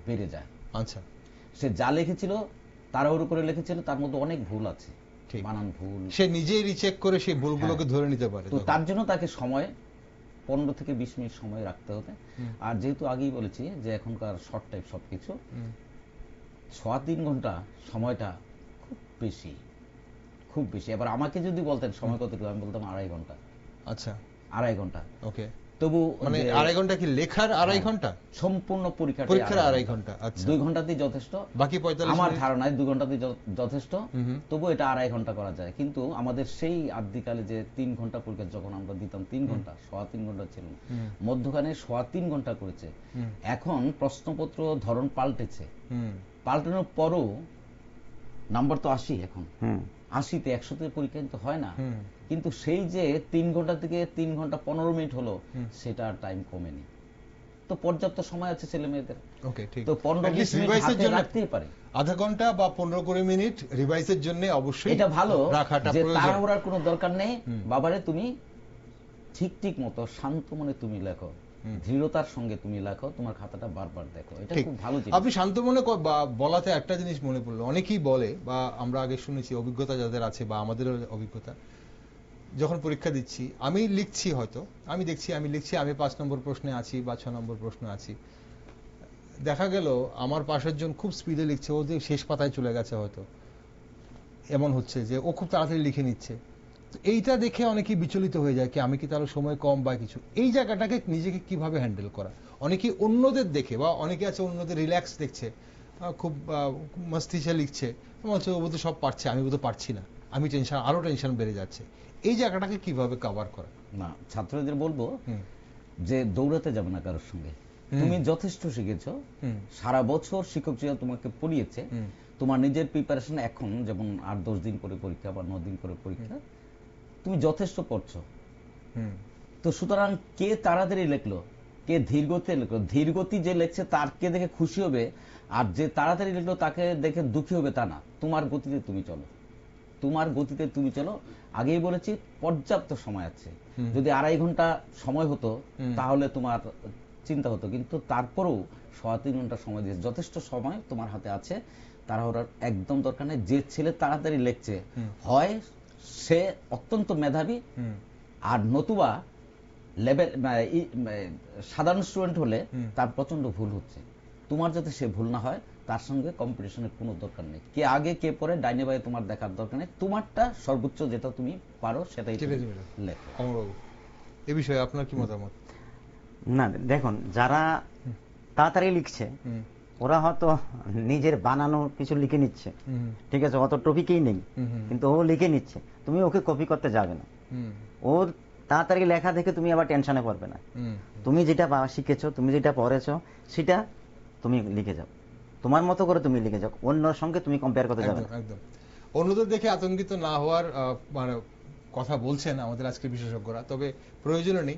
বেড়ে যায়। আচ্ছা, সে যা লিখেছিল তাড়াহুড়ো করে লিখেছিল, তার মধ্যে অনেক ভুল আছে, ঠিক। বানান ভুল। সে নিজেই রিচেক করে সেই ভুলগুলোকে ধরে নিতে পারে। তো তার জন্য তাকে সময় 15 থেকে 20 মিনিট সময় রাখতে হবে। আর যেহেতু আগেই বলেছি যে এখনকার শর্ট টাইপ সবকিছু, 3.5 ঘন্টা সময়টা খুব বেশি, খুব বেশি। এবার আমাকে যদি বলতেন সময় কতটুকু, আমি বলতাম 2.5 ঘন্টা। আচ্ছা, 2.5 ঘন্টা। ওকে। তবু মানে 2.5 ঘন্টা কি লেখার 2.5 ঘন্টা? সম্পূর্ণ পরীক্ষার 2.5 ঘন্টা। আচ্ছা, 2 ঘন্টাতেই যথেষ্ট। বাকি 45 আমার মিনিট? ধারণায় 2 ঘন্টাতেই যথেষ্ট। তবু এটা 2.5 ঘন্টা করা যায়। কিন্তু আমাদের সেই আদিকালে যে 3 ঘন্টা পরীক্ষা যখন আমরা দিতাম, 3 ঘন্টা, 3.5 ঘন্টা ছিল, মধ্যখানে 3.5 ঘন্টা করেছে। এখন প্রশ্নপত্র ধরন পাল্টেছে, পাল্টানোর পরও নাম্বার তো 80 এখন, 80তে 100তে পরীক্ষা কিন্তু হয় না। কিন্তু সেই যে 3 ঘন্টা থেকে 3 ঘন্টা 15 মিনিট হলো, সেটা আর টাইম কমেনি। তো পর্যাপ্ত সময় আছে ছেলে মেয়েদের। ওকে, ঠিক। তো 15-20 মিনিট রিভাইসের হাতে জন্য রাখতেই পারে। আধা ঘন্টা বা 15-20 মিনিট রিভাইসের জন্য অবশ্যই এটা ভালো রাখাটা যে প্রয়োজন। তাড়াহুড়ার কোনো দরকার নেই। বাবারে তুমি ঠিক মতো শান্ত মনে তুমি লেখো, দৃঢ়তার সঙ্গে তুমি লেখো, তোমার খাতাটা বারবার দেখো, এটা ঠিক। খুব ভালো জিনিস। আপনি শান্ত মনে বলাতে একটা জিনিস মনে পড়লো, অনেকেই বলে বা আমরা আগে শুনেছি, অভিজ্ঞতা যাদের আছে বা আমাদের অভিজ্ঞতা, যখন পরীক্ষা দিচ্ছি আমি লিখছি, হয়তো আমি দেখছি আমি লিখছি, আমি 5 নম্বর প্রশ্নে আছি বা 6 নম্বর প্রশ্ন আছি, দেখা গেল আমার পাশের জন খুব স্পিডে লিখছে, ও যে শেষ পাতায় চলে গেছে, হয়তো এমন হচ্ছে যে ও খুব তাড়াতাড়ি লিখে নিচ্ছে। তো এইটা দেখে অনেকেই বিচলিত হয়ে যায় কি আমি কি তার সময় কম বা কিছু। এই জায়গাটাকে নিজেকে কিভাবে হ্যান্ডেল করা? অনেকেই অন্যদের দেখে বা অনেকে আছে অন্যদের রিল্যাক্স দেখছে, খুব মস্তিষ্কে লিখছে, হচ্ছে ও বোধহয় সব পারছে, আমি বোধহয় পারছি না, আমি আরো টেনশন বেড়ে যাচ্ছে। এই জায়গাটাকে কিভাবে কভার করা? না, ছাত্রদের বলবো যে দৌড়াতে যাবে না কারোর সঙ্গে। তুমি যথেষ্ট শিখেছো, সারা বছর শিক্ষক যে তোমাকে পড়িয়েছে, তোমার নিজের প্রিপারেশন এখন যেমন 8-10 দিন করে পরীক্ষা বা 9 দিন করে পরীক্ষা, তুমি যথেষ্ট পড়ছো। তো সুতরাং কে তাড়াতাড়ি লিখলো, কে ধীরগতি লিখলো, ধীরগতি যে লিখছে তার কে দেখে খুশি হবে, আর যে তাড়াতাড়ি লিখলো তাকে দেখে দুঃখী হবে তা না। তোমার গতিতে তুমি চলো, তোমার গতিতে তুমি চলো। আগেই বলেছি পর্যাপ্ত সময় আছে। যদি 2.5 ঘন্টা সময় হতো তাহলে তোমার চিন্তা হতো, কিন্তু তারপরেও 3.5 ঘন্টা সময় দিয়ে যথেষ্ট সময় তোমার হাতে আছে। তাড়াহুড়ার একদম দরকার নেই। যে ছেলে তাড়াতাড়ি লিখছে, হয় সে অত্যন্ত মেধাবী, আর নতুবা লেভেল সাধারণ স্টুডেন্ট হলে তার প্রচন্ড ভুল হচ্ছে। তোমার যাতে সে ভুল না হয় তার সঙ্গে কম্পিটিশনের কোনো দরকার নেই। কে আগে কে পরে ডাইনে বাই তোমার দেখার দরকার নেই। তোমারটা সর্বোচ্চ যেটা তুমি পারো সেটাই লেখো। অমরবাবু, এই বিষয়ে আপনার কি মতামত? না দেখুন, যারা তাড়াতাড়ি লিখছে ওরা হয়তো নিজের বানানো কিছু লিখে নিচ্ছে, ঠিক আছে, অত টপিকই নেই, কিন্তু ও লিখে নিচ্ছে, তুমি ওকে কপি করতে যাবে না। ওর তাড়াতাড়ি লেখা দেখে তুমি আবার টেনশনে পড়বে না। তুমি যেটা শিখেছো, তুমি যেটা পড়েছো সেটা তুমি লিখে যাও, তোমার মতো করে তুমি লিখে যাও, অন্যর সঙ্গে তুমি কম্পেয়ার করতে যাবে না। একদম অন্যদের দেখে আতঙ্কিত না হওয়ার মানে কথা বলছেন আমাদের আজকে বিশেষজ্ঞরা, তবে প্রয়োজনও নেই।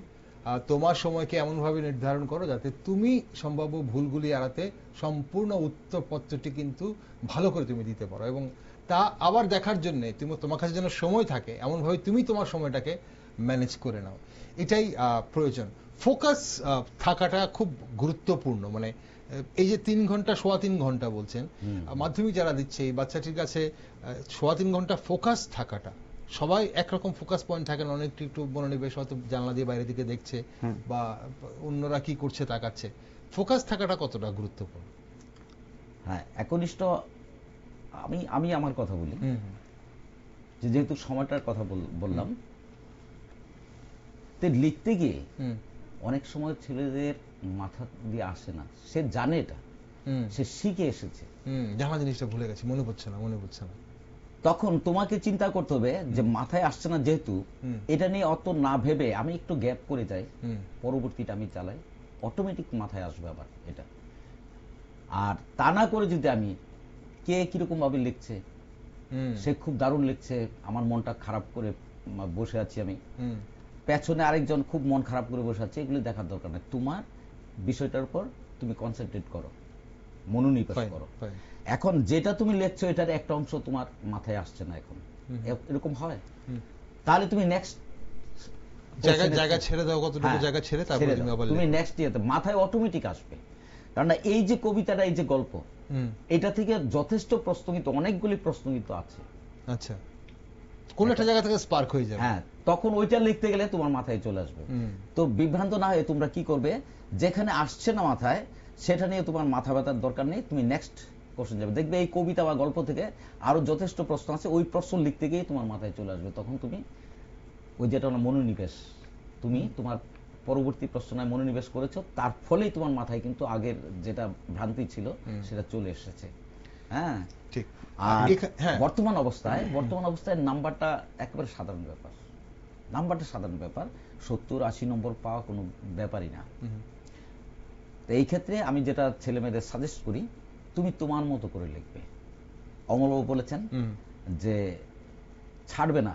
তোমার সময়কে এমনভাবে নির্ধারণ করো যাতে তুমি সম্ভাব্য ভুলগুলি এড়াতে সম্পূর্ণ উত্তরপত্রটি কিন্তু ভালো করে তুমি দিতে পারো, এবং তা আবার দেখার জন্য তোমার কাছে যেন সময় থাকে এমনভাবে তুমি তোমার সময়টাকে ম্যানেজ করে নাও। এটাই প্রয়োজন। ফোকাস থাকাটা খুব গুরুত্বপূর্ণ। মানে এই যে 3 ঘন্টা, 3.25 ঘন্টা বলছেন, মাধ্যমিক যারা দিচ্ছে এই বাচ্চাটির কাছে 3.25 ঘন্টা ফোকাস থাকাটা, সবাই একরকম ফোকাস পয়েন্ট থাকে না, অনেকটি একটু মনোনিবেশ হয়তো জানলা দিয়ে বাইরের দিকে দেখছে বা অন্যরা কি করছে তাকাচ্ছে। ফোকাস থাকাটা কতটা গুরুত্বপূর্ণ? হ্যাঁ, একনিষ্ঠ আমি আমার কথা বলি, যেহেতু সময়টার কথা বললাম, লিখতে গিয়ে অনেক সময় ছেলেদের মাথা দিয়ে আসে না, সে জানে এটা, সে শিখে এসেছে, জানা জিনিসটা ভুলে গেছে, মনে পড়ছে না। তখন তোমাকে চিন্তা করতে হবে যে মাথায় আসছে না, যেহেতু এটা নিয়ে অত না ভেবে আমি একটু গ্যাপ করে যাই, পরবর্তীটা আমি চালাই, অটোমেটিক মাথায় আসবে আবার এটা। আর তা না করে যদি আমি কে কিরকম ভাবে লিখছে, সে খুব দারুণ লিখছে, আমার মনটা খারাপ করে বসে আছি আমি, পেছনে আরেকজন খুব মন খারাপ করে বসে আছে, এগুলো দেখার দরকার নেই। তোমার বিষয়টার উপর তুমি কনসেন্ট্রেট করো, মনোনিবেশ করো। এখন যেটা তুমি লিখছো এটার একটা অংশ তোমার মাথায় আসছে না, এখন এরকম হয়, তাহলে তুমি নেক্সট জায়গা ছেড়ে দাও, কতটুকু জায়গা ছেড়ে তারপরে তুমি নেক্সট ইয়েতে মাথায় অটোমেটিক আসবে। কারণ এই যে কবিতাটা, এই যে গল্প, এটা থেকে যথেষ্ট প্রশ্ন কিন্তু, অনেকগুলি প্রশ্ন কিন্তু আছে। আচ্ছা, কোন একটা জায়গা থেকে স্পার্ক হয়ে যাবে। হ্যাঁ, তখন ওইটা লিখতে গেলে তোমার মাথায় চলে আসবে। তো বিভ্রান্ত না হয়ে তোমরা কি করবে, যেখানে আসছে না মাথায় সেটা নিয়ে তোমার মাথা ব্যথার দরকার নেই, তুমি নেক্সট কোশ্চেন যাবে। দেখবে এই কবিতা বা গল্প থেকে আরো যথেষ্ট প্রশ্ন আছে, ওই প্রশ্ন লিখতে গিয়ে তোমার মাথায় চলে আসবে। তখন তুমি ওই যেটা মনোনিবেশ, তুমি তোমার পরবর্তী প্রশ্নায় মনোনিবেশ করেছো, তার ফলেই তোমার মাথায় কিন্তু আগের যেটা ভ্রান্তি ছিল সেটা চলে এসেছে। হ্যাঁ, ঠিক। আর বর্তমান অবস্থায় নাম্বারটা একেবারে সাধারণ ব্যাপার, নাম্বারটা সাধারণ ব্যাপার, 70-80 নম্বর পাওয়া কোনো ব্যাপারই না। তো এই ক্ষেত্রে আমি যেটা ছেলে মেয়েদের সাজেস্ট করি, তুমি তোমার মতো করে লিখবে। অমলবাবু বলেছেন যে ছাড়বে না,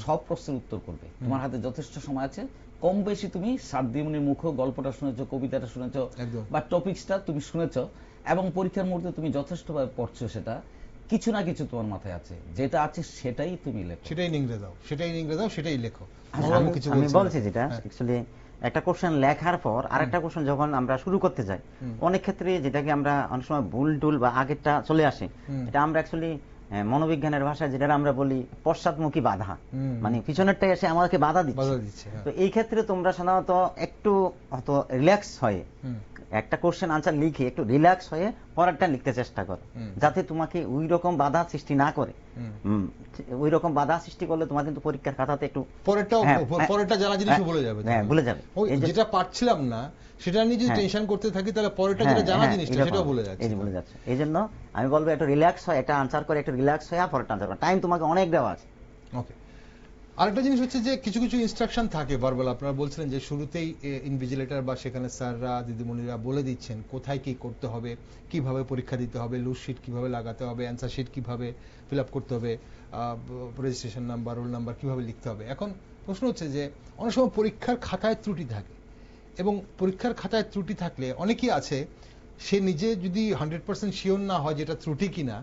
সব প্রশ্নের উত্তর করবে। তোমার হাতে যথেষ্ট সময় আছে, কম বেশি তুমি সারদিমনির মুখ, গল্পটা শুনেছো, কবিতাটা শুনেছো, বা টপিকসটা তুমি শুনেছো, এবং পরীক্ষার মুহূর্তে তুমি যথেষ্টভাবে পড়ছো, সেটা কিছু না কিছু তোমার মাথায় আছে, যেটা আছে সেটাই তুমি লেখো, সেটাই নিংড়ে দাও, সেটাই লেখো। আমি বলছি যেটা অ্যাকচুয়ালি একটা কোশ্চেন লেখার পর আরেকটা কোশ্চেন যখন আমরা শুরু করতে যাই, অনেক ক্ষেত্রে যেটাকে আমরা অনেক সময় ভুল টুল বা আগেরটা চলে আসে, এটা আমরা অ্যাকচুয়ালি মনোবিজ্ঞানের ভাষায় যেটা আমরা বলি পশ্চাৎমুখী বাধা, মানে পিছনেরটাই এসে আমাদেরকে বাধা দিচ্ছে। তো এই ক্ষেত্রে তোমরা সাধারণত একটু হয়তো রিল্যাক্স হয়ে একটা কোশ্চেন আনসার লিখে একটু রিল্যাক্স হয়ে পরেরটা লিখতে চেষ্টা করো, যাতে তোমাকে ওই রকম বাধা সৃষ্টি না করে। ওই রকম বাধা সৃষ্টি করলে তোমার কিন্তু পরীক্ষার খাতাতে একটু পরেরটা জানা জিনিস ভুলে যাবে। হ্যাঁ, ভুলে যাবে। যেটা পারছিলাম না সেটা নিয়ে যদি টেনশন করতে থাকি, তাহলে পরেরটা যেটা জানা জিনিসটা সেটাও ভুলে যাচ্ছে। এই জন্য আমি বলবো একটু রিল্যাক্স হয়, একটা আনসার করে একটু রিল্যাক্স হয়ে পরেরটা আনসার করো, টাইম তোমাকে অনেক দেওয়া আছে। ওকে। আরেকটা জিনিস হচ্ছে যে কিছু ইনস্ট্রাকশন থাকে বারবার, আপনারা বলছিলেন যে শুরুতেই ইনভিজিলেটর বা সেখানে স্যাররা দিদিমণিরা বলে দিচ্ছেন কোথায় কি করতে হবে, কিভাবে পরীক্ষা দিতে হবে, লুজ শিট কিভাবে লাগাতে হবে, অ্যান্সার শিট কিভাবে ফিল আপ করতে হবে, রেজিস্ট্রেশন নাম্বার, রোল নাম্বার কিভাবে লিখতে হবে। এখন প্রশ্ন হচ্ছে যে অনেক সময় পরীক্ষার খাতায় ত্রুটি থাকে, এবং পরীক্ষার খাতায় ত্রুটি থাকলে অনেকেই আছে সে নিজে যদি 100% শিওর না হয় যেটা ত্রুটি কিনা,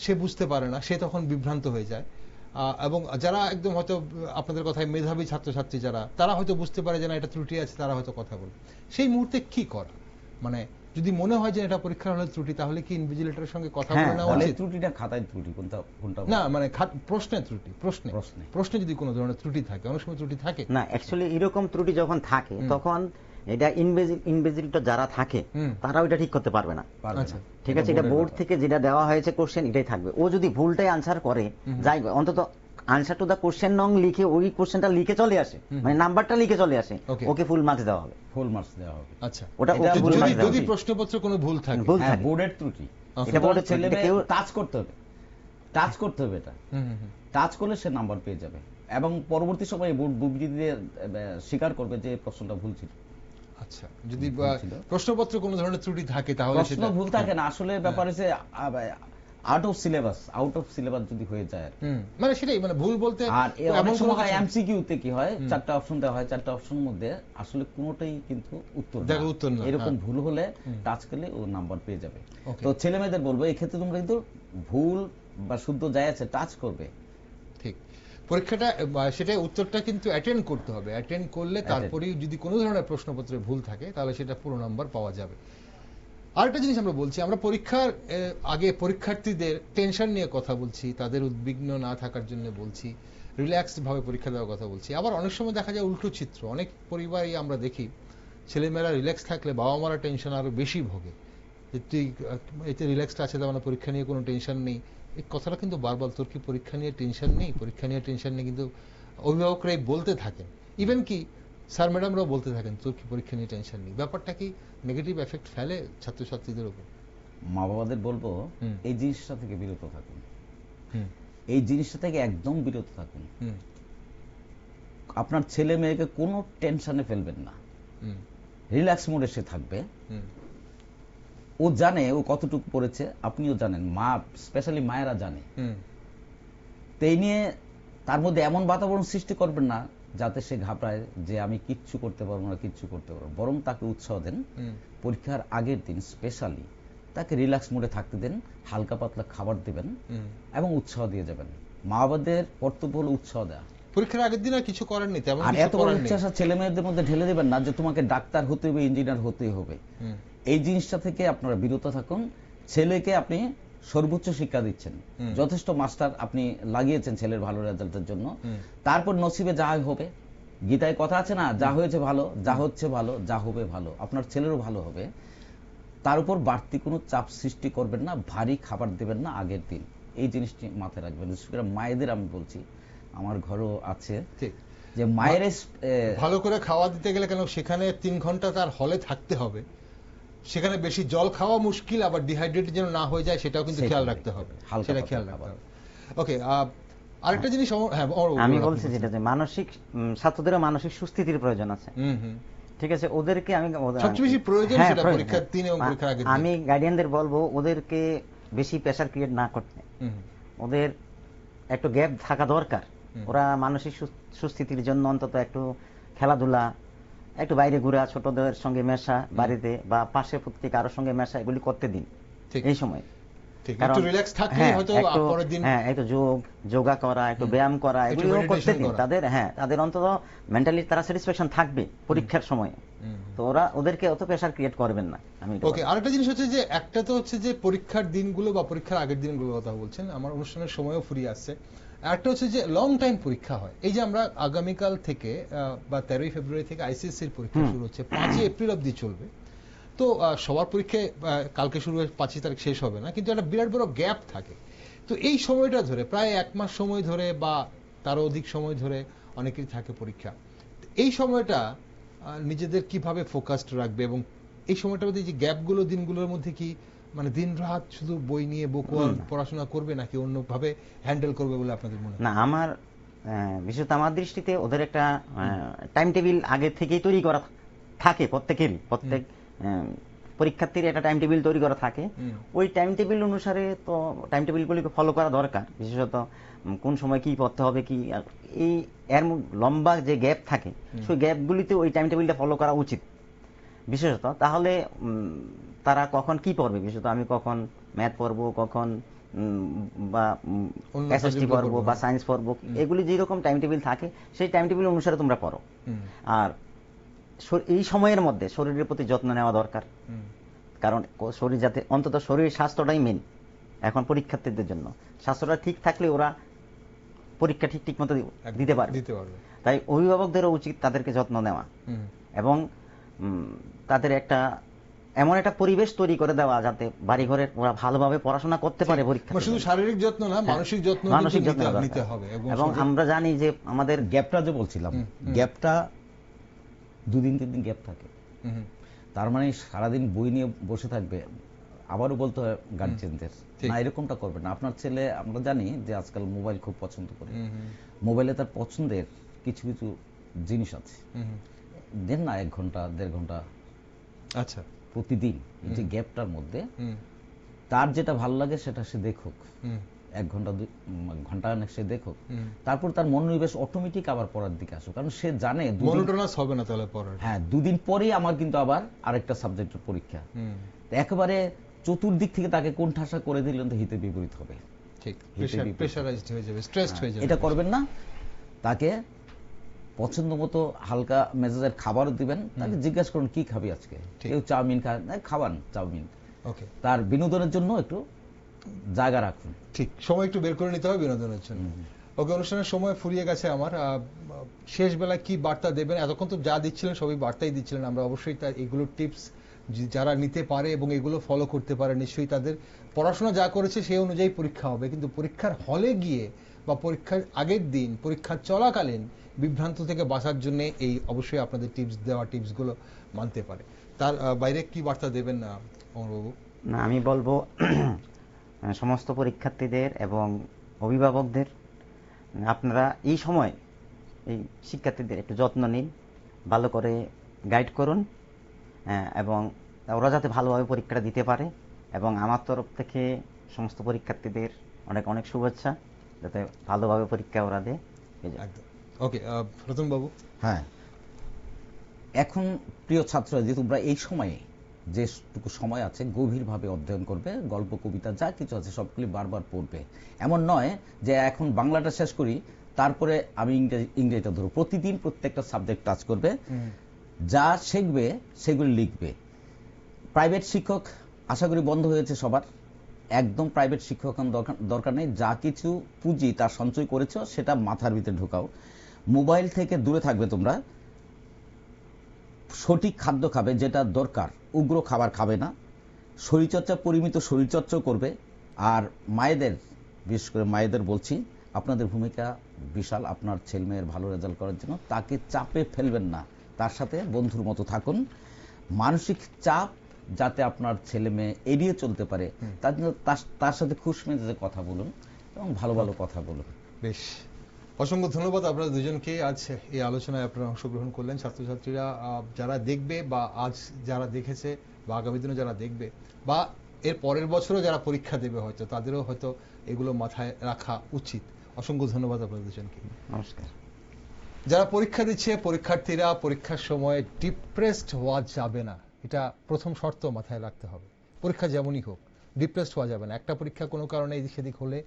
সে বুঝতে পারে না, সে তখন বিভ্রান্ত হয়ে যায়। এবং যারা একদম হয়তো আপনাদের কথায় মেধাবী ছাত্রছাত্রী যারা, তারা হয়তো বুঝতে পারে যে না এটা ত্রুটি আছে, তারা হয়তো কথা বলে। সেই মুহূর্তে কি করা, মানে যদি মনে হয় যে এটা পরীক্ষার হলে ত্রুটি, তাহলে কি ইনভিজিলেটরের সঙ্গে কথা বলে নেওয়া উচিত? ত্রুটিটা খাতায় ত্রুটি কোনটা না, মানে প্রশ্নের ত্রুটি, প্রশ্নে যদি কোনো ধরনের ত্রুটি থাকে, অনেক সময় ত্রুটি থাকে না। অ্যাকচুয়ালি এরকম ত্রুটি যখন থাকে তখন এটা ইনভিজিলেটর যারা থাকে তারা ওইটা ঠিক করতে পারবে না। ঠিক আছে, এটা বোর্ড থেকে যেটা দেওয়া হয়েছে কোশ্চেন এটাই থাকবে। ও যদি ভুলটাই আনসার করে, যাই অন্তত আনসার টু দা কোশ্চেন নং লিখে ওই কোশ্চেনটা লিখে চলে আসে, মানে নাম্বারটা লিখে চলে আসে, ওকে ফুল মার্কস দেওয়া হবে। আচ্ছা, ওটা যদি প্রশ্নপত্র কোনো ভুল থাকে, বোর্ডের ত্রুটি, এটা বোর্ডের ছেলে কেউ টাচ করতে হবে এটা, টাচ করলে সে নাম্বার পেয়ে যাবে, এবং পরবর্তী সময়ে বোর্ড বিবৃতি দিয়ে স্বীকার করবে যে প্রশ্নটা ভুল ছিল। আচ্ছা, যদি প্রশ্নপত্র কোনো ধরনের ত্রুটি থাকে তাহলে প্রশ্ন ভুল থাকে না, আসলে ব্যাপার হচ্ছে আউট অফ সিলেবাস যদি হয়ে যায় আর কি। মানে সেটাই, মানে ভুল বলতে আর এমন অনেক কোনো সময় কিছু- এমসিকিউ তে কি হয়, 4টা অপশন দেওয়া হয়, 4টা অপশনের মধ্যে আসলে কোনোটাই কিন্তু উত্তর দেখো উত্তর না, এরকম হ্যাঁ। ভুল হলে টাচ করলে ও নাম্বার পেয়ে যাবে। Okay. তো ছেলে মেয়েদের বলবো এই ক্ষেত্রে তোমরা কিন্তু ভুল বা শুদ্ধ যাই আছে টাচ করবে। ঠিক, পরীক্ষাটা সেটা উত্তরটা কিন্তু অ্যাটেন্ড করতে হবে, অ্যাটেন্ড করলে তারপরেই যদি কোনো ধরনের প্রশ্নপত্রে ভুল থাকে তাহলে সেটা পুরো নাম্বার পাওয়া যাবে। আরেকটা জিনিস আমরা বলছি, আমরা পরীক্ষার আগে পরীক্ষার্থীদের টেনশন নিয়ে কথা বলছি, তাদের উদ্বিগ্ন না থাকার জন্য বলছি, রিল্যাক্সড ভাবে পরীক্ষা দেওয়ার কথা বলছি। আবার অনেক সময় দেখা যায় উল্টো চিত্র, অনেক পরিবারই আমরা দেখি ছেলেমেয়েরা রিল্যাক্স থাকলে বাবা মারা টেনশন আরো বেশি ভোগে, যে তুই এতে রিল্যাক্সড আছে তার মানে পরীক্ষা নিয়ে কোনো টেনশন নেই। এই কথাটা কিন্তু বারবার, তোর কি পরীক্ষা নিয়ে টেনশন নেই, পরীক্ষা নিয়ে টেনশন নেই, কিন্তু অভিভাবকরাই বলতে থাকেন, ইভেন কি স্যার ম্যাডামরাও বলতে থাকেন তোর কি পরীক্ষা নিয়ে টেনশন নেই। ব্যাপারটা কি নেগেটিভ এফেক্ট ফেলে ছাত্রছাত্রীদের উপর? মা বাবাদের বলবো হুম। এই জিনিসটা থেকে বিরত থাকুন, হুম, এই জিনিসটা থেকে একদম বিরত থাকুন। হুম, আপনার ছেলে মেয়েকে কোনো টেনশনে ফেলবেন না, হুম, রিল্যাক্স মোডে সে থাকবে। হুম, ও জানে ও কতটুকু পড়েছে, আপনিও জানেন, মা স্পেশালি মায়েরা জানে। হুম, তো এই নিয়ে তার মধ্যে এমন বাতাবরণ সৃষ্টি করবেন না যাতে সে ঘাবড়ায় যে আমি কিচ্ছু করতে পারবো না, কিচ্ছু করতে পারবো না। বরং তাকে উৎসাহ দেন, হুম, পরীক্ষার আগের দিন স্পেশালি তাকে রিল্যাক্স মোডে থাকতে দেন, হালকা পাতলা খাবার দেবেন হুম। এবং উৎসাহ দিয়ে যাবেন। মা বাবাদের কর্তব্য হলো উৎসাহ দেওয়া। পরীক্ষার আগের দিন আর কিছু করার নেই, তেমন আর কিছু এত বড় করার নেই। উচ্চাসা ছেলে মেয়েদের মধ্যে ঢেলে দেবেন না যে তোমাকে ডাক্তার হতে হবে, ইঞ্জিনিয়ার হতেই হবে। হুম, এই জিনিসটা থেকে আপনারা বিরত থাকুন। ছেলেকে আপনি সর্বোচ্চ শিক্ষা দিচ্ছেন, হুম। যথেষ্ট মাস্টার আপনি লাগিয়েছেন ছেলের ভালো রেজাল্টের জন্য। হুম। তারপর নসিবে যা হবে, গীতায় কথা আছে না, যা হয়েছে ভালো, যা হচ্ছে ভালো, যা হবে ভালো, আপনার ছেলেরও ভালো হবে। তার উপর বাড়তি কোনো চাপ সৃষ্টি করবেন না, ভারী খাবার দেবেন না আগের দিন। এই জিনিসটি মাথায় রাখবেন। বিশেষ করে মায়েদের আমি বলছি, আমার ঘরও আছে ঠিক। যে মায়ের ভালো করে খাওয়া দিতে গেলে, কেন সেখানে 3 ঘন্টা তার হলে থাকতে হবে, সেখানে বেশি জল খাওয়া মুশকিল, আবার ডিহাইড্রেটেড যেন না হয়ে যায় সেটাও কিন্তু সেটাই খেয়াল রাখতে হবে, হালকা সেটা পাতলা খেয়াল রাখতে খাবার। হবে। ওকে, আরেকটা জিনিস হ্যাঁ আমি বলছি যেটা যে মানসিক ছাত্রদেরও মানসিক সুস্থিতির প্রয়োজন আছে। হুম, হুম। ঠিক আছে, ওদেরকে আমি সবচেয়ে বেশি প্রয়োজন হ্যাঁ, সেটা প্রয়োজন, পরীক্ষার হ্যাঁ। দিন এবং পরীক্ষার আগের দিন। আমি গার্ডিয়ানদের বলবো ওদেরকে বেশি প্রেসার ক্রিয়েট না করতে, হুম, ওদের একটু গ্যাপ থাকা দরকার। হুম। ওরা মানসিক সুস্থিতির জন্য অন্তত একটু খেলাধুলা, একটু বাইরে ঘোরা, ছোটদের সঙ্গে মেশা, বাড়িতে বা পাশে প্রতি কারোর সঙ্গে মেশা, এগুলি করতে দিন ঠিক, এই সময়। ঠিক। কারণ একটু রিল্যাক্স থাকলে হ্যাঁ, হয়তো একটু পরের দিন একটু যোগা করা, একটু ব্যায়াম করা, একটু এগুলিও করতে meditation দিন করা। তাদের। হ্যাঁ, তাদের অন্তত মেন্টালি তারা স্যাটিসফ্যাকশন থাকবে পরীক্ষার সময়। হুম। তো ওদেরকে অত প্রেসার ক্রিয়েট করবেন না। আমি এটা ওকে, আরেকটা জিনিস হচ্ছে যে একটা তো হচ্ছে যে পরীক্ষার দিনগুলো বা পরীক্ষার আগের দিনগুলোর কথা বলছেন, আমার অনুষ্ঠানের সময়ও ফুরিয়ে আসছে। একটা হচ্ছে যে লং টাইম পরীক্ষা হয়, এই যে আমরা আগামীকাল থেকে বা 13ই ফেব্রুয়ারি থেকে আইসিএসসির পরীক্ষা শুরু হচ্ছে, 5ই এপ্রিল অবধি চলবে। তো সবার পরীক্ষা কালকে শুরু হয়ে 25 তারিখ শেষ হবে না, কিন্তু একটা বিরাট বড় গ্যাপ থাকে। তো এই সময়টা ধরে প্রায় 1 মাস সময় ধরে বা তারও অধিক সময় ধরে অনেকেরই থাকে পরীক্ষা। তো এই সময়টা নিজেদের কিভাবে ফোকাসড রাখবে, এবং এই সময়টার মধ্যে যে গ্যাপগুলো দিনগুলোর মধ্যে কি মানে দিন রাত শুধু বই নিয়ে বকুয়াল পড়াশোনা করবে নাকি অন্যভাবে হ্যান্ডেল করবে বলে আপনাদের মনে হয়? না, আমার বিশেষত আমার দৃষ্টিতে ওদের একটা টাইম টেবিল আগে থেকেই তৈরি করা থাকে প্রত্যেকেরই, প্রত্যেক পরীক্ষার্থীর একটা টাইম টেবিল তৈরি করা থাকে। ওই টাইম টেবিল অনুসারে তো টাইম টেবিলগুলিকে ফলো করা দরকার। বিশেষত কোন সময় কি পড়তে হবে, কি এই এর লম্বা যে গ্যাপ থাকে, সেই গ্যাপগুলিতে ওই টাইম টেবিলটা ফলো করা উচিত বিশেষত। তাহলে তারা কখন কি পড়বে, বিশেষত আমি কখন ম্যাথ পড়বো, কখন বা এসএসটি পড়বো বা সায়েন্স পড়বো, এগুলি যেরকম টাইম টেবিল থাকে সেই টাইম টেবিল অনুসারে তোমরা পড়ো। আর এই সময়ের মধ্যে শরীরের প্রতি যত্ন নেওয়া দরকার, কারণ শরীর যাতে অন্তত শরীর স্বাস্থ্যটাই মেন এখন পরীক্ষার্থীদের জন্য। স্বাস্থ্যটা ঠিক থাকলে ওরা পরীক্ষা ঠিক মতো দিতে পারবে। তাই অভিভাবকদেরও উচিত তাদেরকে যত্ন নেওয়া এবং তাদের এমন একটা পরিবেশ তৈরি করে দেওয়া যাতে বাড়ি ঘরে ওরা ভালোভাবে পড়াশোনা করতে পারে। পরীক্ষা শুধু শারীরিক যত্ন না, মানসিক যত্ন নিতে হবে। এবং আমরা জানি যে আমাদের গ্যাপটা যে বলছিলাম, গ্যাপটা 2 দিন 3 দিন গ্যাপ থাকে, তার মানে সারাদিন বই নিয়ে বসে থাকবে। আবারও বলতে হয় গার্জিয়ানদের, না এরকমটা করবে না। আপনার ছেলে, আমরা জানি যে আজকাল মোবাইল খুব পছন্দ করে, মোবাইলে তার পছন্দের কিছু কিছু জিনিস আছে, দেন না 1 ঘন্টা 1.5 ঘন্টা আচ্ছা প্রতিদিন। এই যে গ্যাপটার মধ্যে তার যেটা ভালো লাগে সেটা সে দেখুক, হুম, 1 ঘন্টা ঘন্টা অনেক সে দেখুক, হুম। তারপর তার মনোনিবেশ অটোমেটিক আবার পড়ার দিকে আসুক, কারণ সে জানে মনোটোনাস হবে না তাহলে পড়ার। হ্যাঁ 2 দিন পরেই আমার কিন্তু আবার আরেকটা সাবজেক্টের পরীক্ষা। হুম, তো একেবারে চতুর্দিক থেকে তাকে কোণঠাসা করে দিলেন তো হিতে বিপরীত হবে। ঠিক, হিতে বিপরীত। প্রেশারাইজড হয়ে যাবে, স্ট্রেসড হয়ে যাবে। এটা করবেন না। তাকে পছন্দ মতো হালকা মেজাজের খাবারও দিবেন, তাকে জিজ্ঞাসা করুন কি খাবি আজকে, ঠিক। কেউ চাউমিন খায়, খাবান চাউমিন, ওকে, তার বিনোদনের জন্য একটু জায়গা রাখুন। ঠিক, সময় একটু বের করে নিতে হবে বিনোদনের জন্য। ওকে, অনুষ্ঠানের সময় ফুরিয়ে গেছে আমার। শেষ বেলায় কি বার্তা দেবেন? এতক্ষণ তো যা দিচ্ছিলেন সবই বার্তাই দিচ্ছিলেন, আমরা অবশ্যই তার এগুলো টিপস যারা নিতে পারে এবং এগুলো ফলো করতে পারে নিশ্চয়ই তাদের পড়াশোনা যা করেছে সেই অনুযায়ী পরীক্ষা হবে, কিন্তু পরীক্ষার হলে গিয়ে বা পরীক্ষার আগের দিন পরীক্ষা চলাকালীন বিভ্রান্ত থেকে বাঁচার জন্য এই অবশ্যই আপনাদের টিপস দেওয়া টিপসগুলো মানতে পারে। তার বাইরে কি বার্তা দেবেন অমরবাবু? না, আমি বলবো সমস্ত পরীক্ষার্থীদের এবং অভিভাবকদের, আপনারা এই সময় এই শিক্ষার্থীদের একটু যত্ন নিন, ভালো করে গাইড করুন, এবং ওরা যাতে ভালোভাবে পরীক্ষাটা দিতে পারে। এবং আমার তরফ থেকে সমস্ত পরীক্ষার্থীদের অনেক অনেক শুভেচ্ছা, যাতে ভালোভাবে পরীক্ষা ওরা দেয়। একদম। ওকে, রতন বাবু। হ্যাঁ, এখন প্রিয় ছাত্ররা, যে তোমরা এই সময়ে যেটুকু সময় আছে গভীরভাবে অধ্যয়ন করবে, গল্প কবিতা যা কিছু আছে সবগুলি বারবার পড়বে। এমন নয় যে এখন বাংলাটা শেষ করি তারপরে আমি ইংরেজিটা ধরো, প্রতিদিন প্রত্যেকটা সাবজেক্ট টাচ করবে, যা শিখবে সেগুলি লিখবে। প্রাইভেট শিক্ষক আশা করি বন্ধ হয়েছে সবার, একদম প্রাইভেট শিক্ষক দরকার নেই। যা কিছু পুঁজি তার সঞ্চয় করেছ সেটা মাথার ভিতরে ঢোকাও। মোবাইল থেকে দূরে থাকবে তোমরা, সঠিক খাদ্য খাবে যেটা দরকার, উগ্র খাবার খাবে না, শরীরচর্চা পরিমিত শরীরচর্চাও করবে। আর মায়েদের, বিশেষ করে মায়েদের বলছি, আপনাদের ভূমিকা বিশাল আপনার ছেলে মেয়ের ভালো রেজাল্ট করার জন্য। তাকে চাপে ফেলবেন না, তার সাথে বন্ধুর মতো থাকুন। মানসিক চাপ যাতে আপনার ছেলে মেয়ে এড়িয়ে চলতে পারে তার জন্য তার সাথে খুশি মেজাজে কথা বলুন এবং ভালো ভালো কথা বলুন। বেশ, অসংখ্য ধন্যবাদ আপনারা দুজনকে। আজ এই আলোচনায় আপনারা অংশগ্রহণ করলেন। ছাত্রছাত্রীরা যারা দেখবে বা আজ যারা দেখেছে বা আগামী দিনে যারা দেখবে বা এর পরের বছরও যারা পরীক্ষা দেবে হয়তো তাদেরও হয়তো এগুলো মাথায় রাখা উচিত। অসংখ্য ধন্যবাদ আপনাদের দুজনকে। নমস্কার। যারা পরীক্ষা দিচ্ছে পরীক্ষার্থীরা, পরীক্ষার সময় ডিপ্রেসড হওয়া যাবে না, এটা প্রথম শর্ত মাথায় রাখতে হবে। পরীক্ষা যেমনই হোক ডিপ্রেসড হওয়া যাবে না। একটা পরীক্ষা কোনো কারণে এদিক সেদিক হলে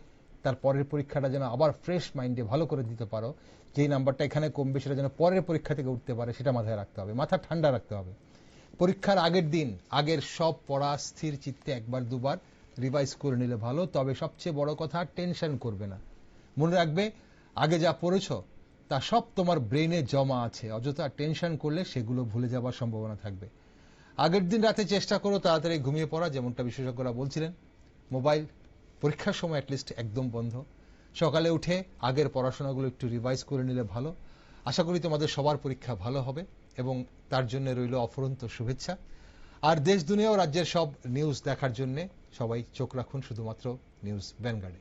তার পরের পরীক্ষাটা যেন আবার ফ্রেশ মাইন্ডে ভালো করে দিতে পারো, যেই নাম্বারটা এখানে কমবে সেটা যেন পরের পরীক্ষা থেকে উঠতে পারে, সেটা মাথায় রাখতে হবে। মাথা ঠান্ডা রাখতে হবে। পরীক্ষার আগের দিন আগের সব পড়া স্থির চিত্তে একবার দুবার রিভাইজ করে নিলে ভালো। তবে সবচেয়ে বড় কথা, টেনশন করবে না। মনে রাখবে আগে যা পড়েছো তা সব তোমার ব্রেনে জমা আছে, অযথা টেনশন করলে সেগুলো ভুলে যাওয়ার সম্ভাবনা থাকবে। আগের দিন রাতে চেষ্টা করো তাড়াতাড়ি ঘুমিয়ে পড়া, যেমনটা বিশেষজ্ঞরা বলছিলেন। মোবাইল পরীক্ষার সময় অ্যাটলিস্ট একদম বন্ধ। সকালে উঠে আগের পড়াশোনাগুলো একটু রিভাইজ করে নিলে ভালো। আশা করি তোমাদের সবার পরীক্ষা ভালো হবে এবং তার জন্য রইল অফুরন্ত শুভেচ্ছা। আর দেশ দুনিয়া ও রাজ্যের সব নিউজ দেখার জন্য সবাই চোখ রাখুন শুধুমাত্র নিউজ ভ্যানগার্ডে।